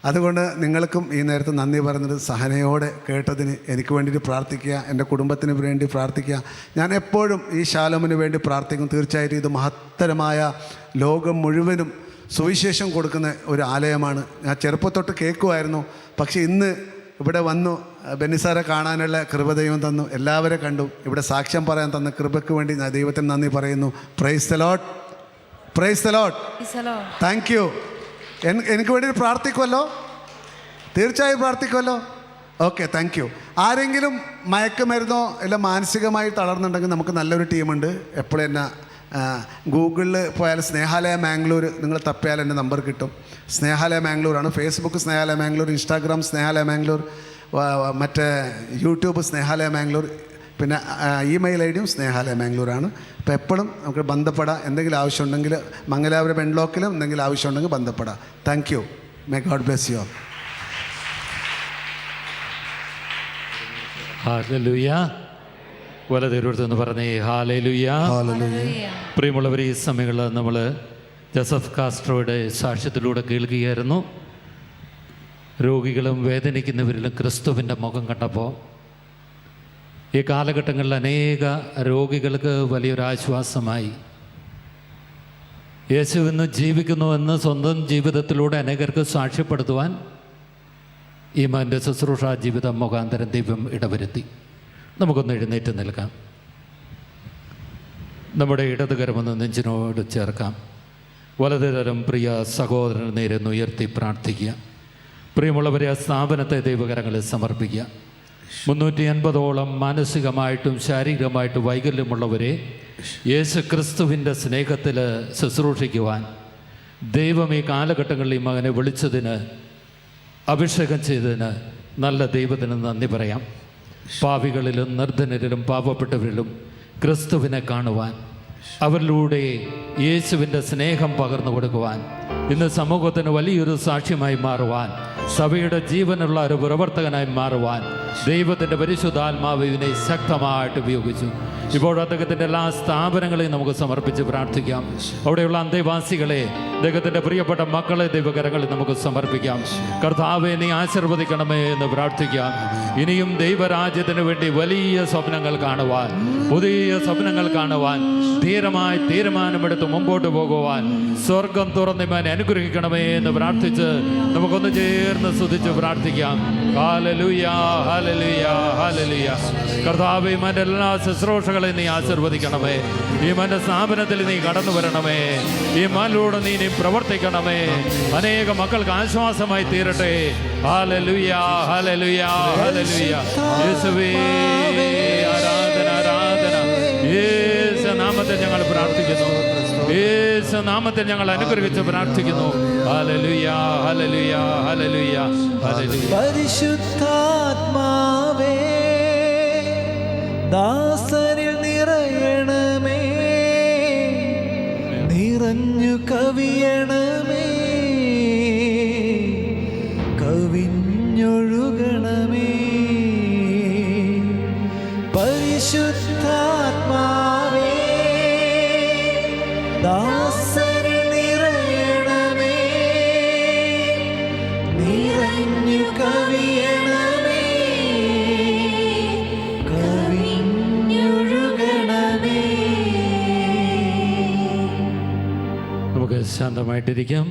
അതുകൊണ്ട് നിങ്ങൾക്കും ഈ നേരത്തെ നന്ദി പറയുന്നത് സഹനയോടെ കേട്ടതിന് എനിക്ക് വേണ്ടിയിട്ട് പ്രാർത്ഥിക്കുക. എൻ്റെ കുടുംബത്തിന് വേണ്ടി പ്രാർത്ഥിക്കുക. ഞാൻ എപ്പോഴും ഈ ശാലോമിന് വേണ്ടി പ്രാർത്ഥിക്കും. തീർച്ചയായിട്ടും ഇത് മഹത്തരമായ ലോകം മുഴുവനും സുവിശേഷം കൊടുക്കുന്ന ഒരു ആലയമാണ്. ഞാൻ ചെറുപ്പത്തൊട്ട് കേൾക്കുമായിരുന്നു. പക്ഷേ ഇന്ന് ഇവിടെ വന്നു ബെന്നിസാറെ കാണാനുള്ള കൃപ ദൈവം തന്നു. എല്ലാവരെ കണ്ടു. ഇവിടെ സാക്ഷ്യം പറയാൻ തന്ന കൃപയ്ക്ക് വേണ്ടി ഞാൻ ദൈവത്തിന് നന്ദി പറയുന്നു. Praise the Lord, praise the Lord. Thank you. എനിക്ക് വേണ്ടി പ്രാർത്ഥിക്കുമല്ലോ, തീർച്ചയായും പ്രാർത്ഥിക്കുമല്ലോ. Okay, thank you. ആരെങ്കിലും മയക്കുമരുന്നോ ഇല്ല മാനസികമായി തളർന്നുണ്ടെങ്കിൽ നമുക്ക് നല്ലൊരു ടീമുണ്ട്. എപ്പോഴും എന്നെ ഗൂഗിളിൽ പോയാൽ സ്നേഹാലയ മാംഗ്ലൂർ നിങ്ങൾ തപ്പിയാൽ എൻ്റെ നമ്പർ കിട്ടും. സ്നേഹാലയ മാംഗ്ലൂരാണ്. ഫേസ്ബുക്ക് സ്നേഹാലയ മാംഗ്ലൂർ, ഇൻസ്റ്റാഗ്രാം സ്നേഹാലയ മാംഗ്ലൂർ, മറ്റേ യൂട്യൂബ് സ്നേഹാലയ മാംഗ്ലൂർ, പിന്നെ ഇമെയിൽ ID യും സ്നേഹാലയ മാംഗ്ലൂരാണ്. അപ്പോൾ എപ്പോഴും നമുക്ക് ബന്ധപ്പെടാം. എന്തെങ്കിലും ആവശ്യമുണ്ടെങ്കിൽ മംഗലാപുരം എൻലോക്കിലും എന്തെങ്കിലും ആവശ്യമുണ്ടെങ്കിൽ ബന്ധപ്പെടാം. Thank you. May God bless you all. Hallelujah. വലതിരുവടുത്തെന്ന് പറഞ്ഞേ ഹല്ലേലൂയ. പ്രിയമുള്ളവർ, ഈ സമയങ്ങളിൽ നമ്മൾ ജോസഫ് കാസ്ട്രോയുടെ സാക്ഷ്യത്തിലൂടെ കേൾക്കുകയായിരുന്നു. രോഗികളും വേദനിക്കുന്നവരിലും ക്രിസ്തുവിൻ്റെ മുഖം കണ്ടപ്പോൾ ഈ കാലഘട്ടങ്ങളിൽ അനേക രോഗികൾക്ക് വലിയൊരാശ്വാസമായി. യേശു ഇന്ന് ജീവിക്കുന്നുവെന്ന് സ്വന്തം ജീവിതത്തിലൂടെ അനേകർക്ക് സാക്ഷ്യപ്പെടുത്തുവാൻ ഈ മകൻ്റെ ശുശ്രൂഷ ജീവിതം മുഖാന്തരം ദൈവം ഇടവരുത്തി. നമുക്കൊന്ന് എഴുന്നേറ്റ് നിൽക്കാം. നമ്മുടെ ഇടതുകരമൊന്ന് നെഞ്ചിനോട് ചേർക്കാം. വലതുകരം പ്രിയ സഹോദരൻ നേരെ ഉയർത്തി പ്രാർത്ഥിക്കുക. പ്രിയമുള്ളവരെ, ആ സ്ഥാപനത്തെ ദൈവകരങ്ങളിൽ സമർപ്പിക്കുക. 380ഓളം മാനസികമായിട്ടും ശാരീരികമായിട്ടും വൈകല്യമുള്ളവരെ യേശു ക്രിസ്തുവിൻ്റെ സ്നേഹത്തിൽ ശുശ്രൂഷിക്കുവാൻ ദൈവം ഈ കാലഘട്ടങ്ങളിൽ ഈ മകനെ വിളിച്ചതിന്, അഭിഷേകം ചെയ്തതിന് നല്ല ദൈവത്തിന് നന്ദി പറയാം. പാപികളിലും നിർധനരിലും പാവപ്പെട്ടവരിലും ക്രിസ്തുവിനെ കാണുവാൻ, അവരിലൂടെ യേശുവിൻ്റെ സ്നേഹം പകർന്നു കൊടുക്കുവാൻ, ഇന്ന് സമൂഹത്തിന് വലിയൊരു സാക്ഷ്യമായി മാറുവാൻ സഭയുടെ ജീവനുള്ള ഒരു പ്രവർത്തകനായി മാറുവാൻ ദൈവത്തിൻ്റെ പരിശുദ്ധാത്മാവ് ഇതിനെ ശക്തമായിട്ട് ഉപയോഗിച്ചു. ഇപ്പോൾ അദ്ദേഹത്തിൻ്റെ എല്ലാ സ്ഥാപനങ്ങളെയും നമുക്ക് സമർപ്പിച്ച് പ്രാർത്ഥിക്കാം. അവിടെയുള്ള അന്തേവാസികളെ, അദ്ദേഹത്തിൻ്റെ പ്രിയപ്പെട്ട മക്കളെ ദൈവകരങ്ങളിൽ നമുക്ക് സമർപ്പിക്കാം. കർത്താവെ, നീ ആശീർവദിക്കണമേ എന്ന് പ്രാർത്ഥിക്കാം. ഇനിയും ദൈവരാജ്യത്തിന് വേണ്ടി വലിയ സ്വപ്നങ്ങൾ കാണുവാൻ, പുതിയ സ്വപ്നങ്ങൾ കാണുവാൻ, ധീരമായി തീരുമാനമെടുത്ത് മുമ്പോട്ട് പോകുവാൻ സ്വർഗം തുറന്നിമാൻ അനുഗ്രഹിക്കണമേ എന്ന് പ്രാർത്ഥിച്ച് നമുക്കൊന്ന് ചേർന്ന് സ്തുതിച്ച് പ്രാർത്ഥിക്കാം. Hallelujah, hallelujah, hallelujah. കർത്താവേ, ഇവന്റെ എല്ലാ ശുശ്രൂഷകളെ നീ ആശീർവദിക്കണമേ. ഈ മന്റെ സ്ഥാപനത്തിൽ നീ കടന്നു വരണമേ. ഈ മനിലൂടെ നീ പ്രവർത്തിക്കണമേ. അനേക മക്കൾക്ക് ആശ്വാസമായി തീരട്ടെ. Hallelujah, hallelujah, hallelujah. യേശുവേ, ആരാധന, ആരാധന. യേശു നാമത്തിൽ ഞങ്ങൾ പ്രാർത്ഥിക്കുന്നു. യേശു നാമത്തിൽ ഞങ്ങൾ അനുഗ്രഹിച്ച് പ്രാർത്ഥിക്കുന്നു. Hallelujah, hallelujah, hallelujah, hallelujah. പരിശുദ്ധാത്മാവേ, ദാസരിൽ നിറയണമേ, നിറഞ്ഞു കവിയണമേ, കവിഞ്ഞൊഴുകണമേ. പരിശുദ്ധാത്മാവേ, ദാസരിൽ നിറയണമേ, നിറഞ്ഞു കവിയണമേ, കവിഞ്ഞൊഴുകണമേ. നമുക്ക് ശാന്തമായിട്ടിരിക്കാം.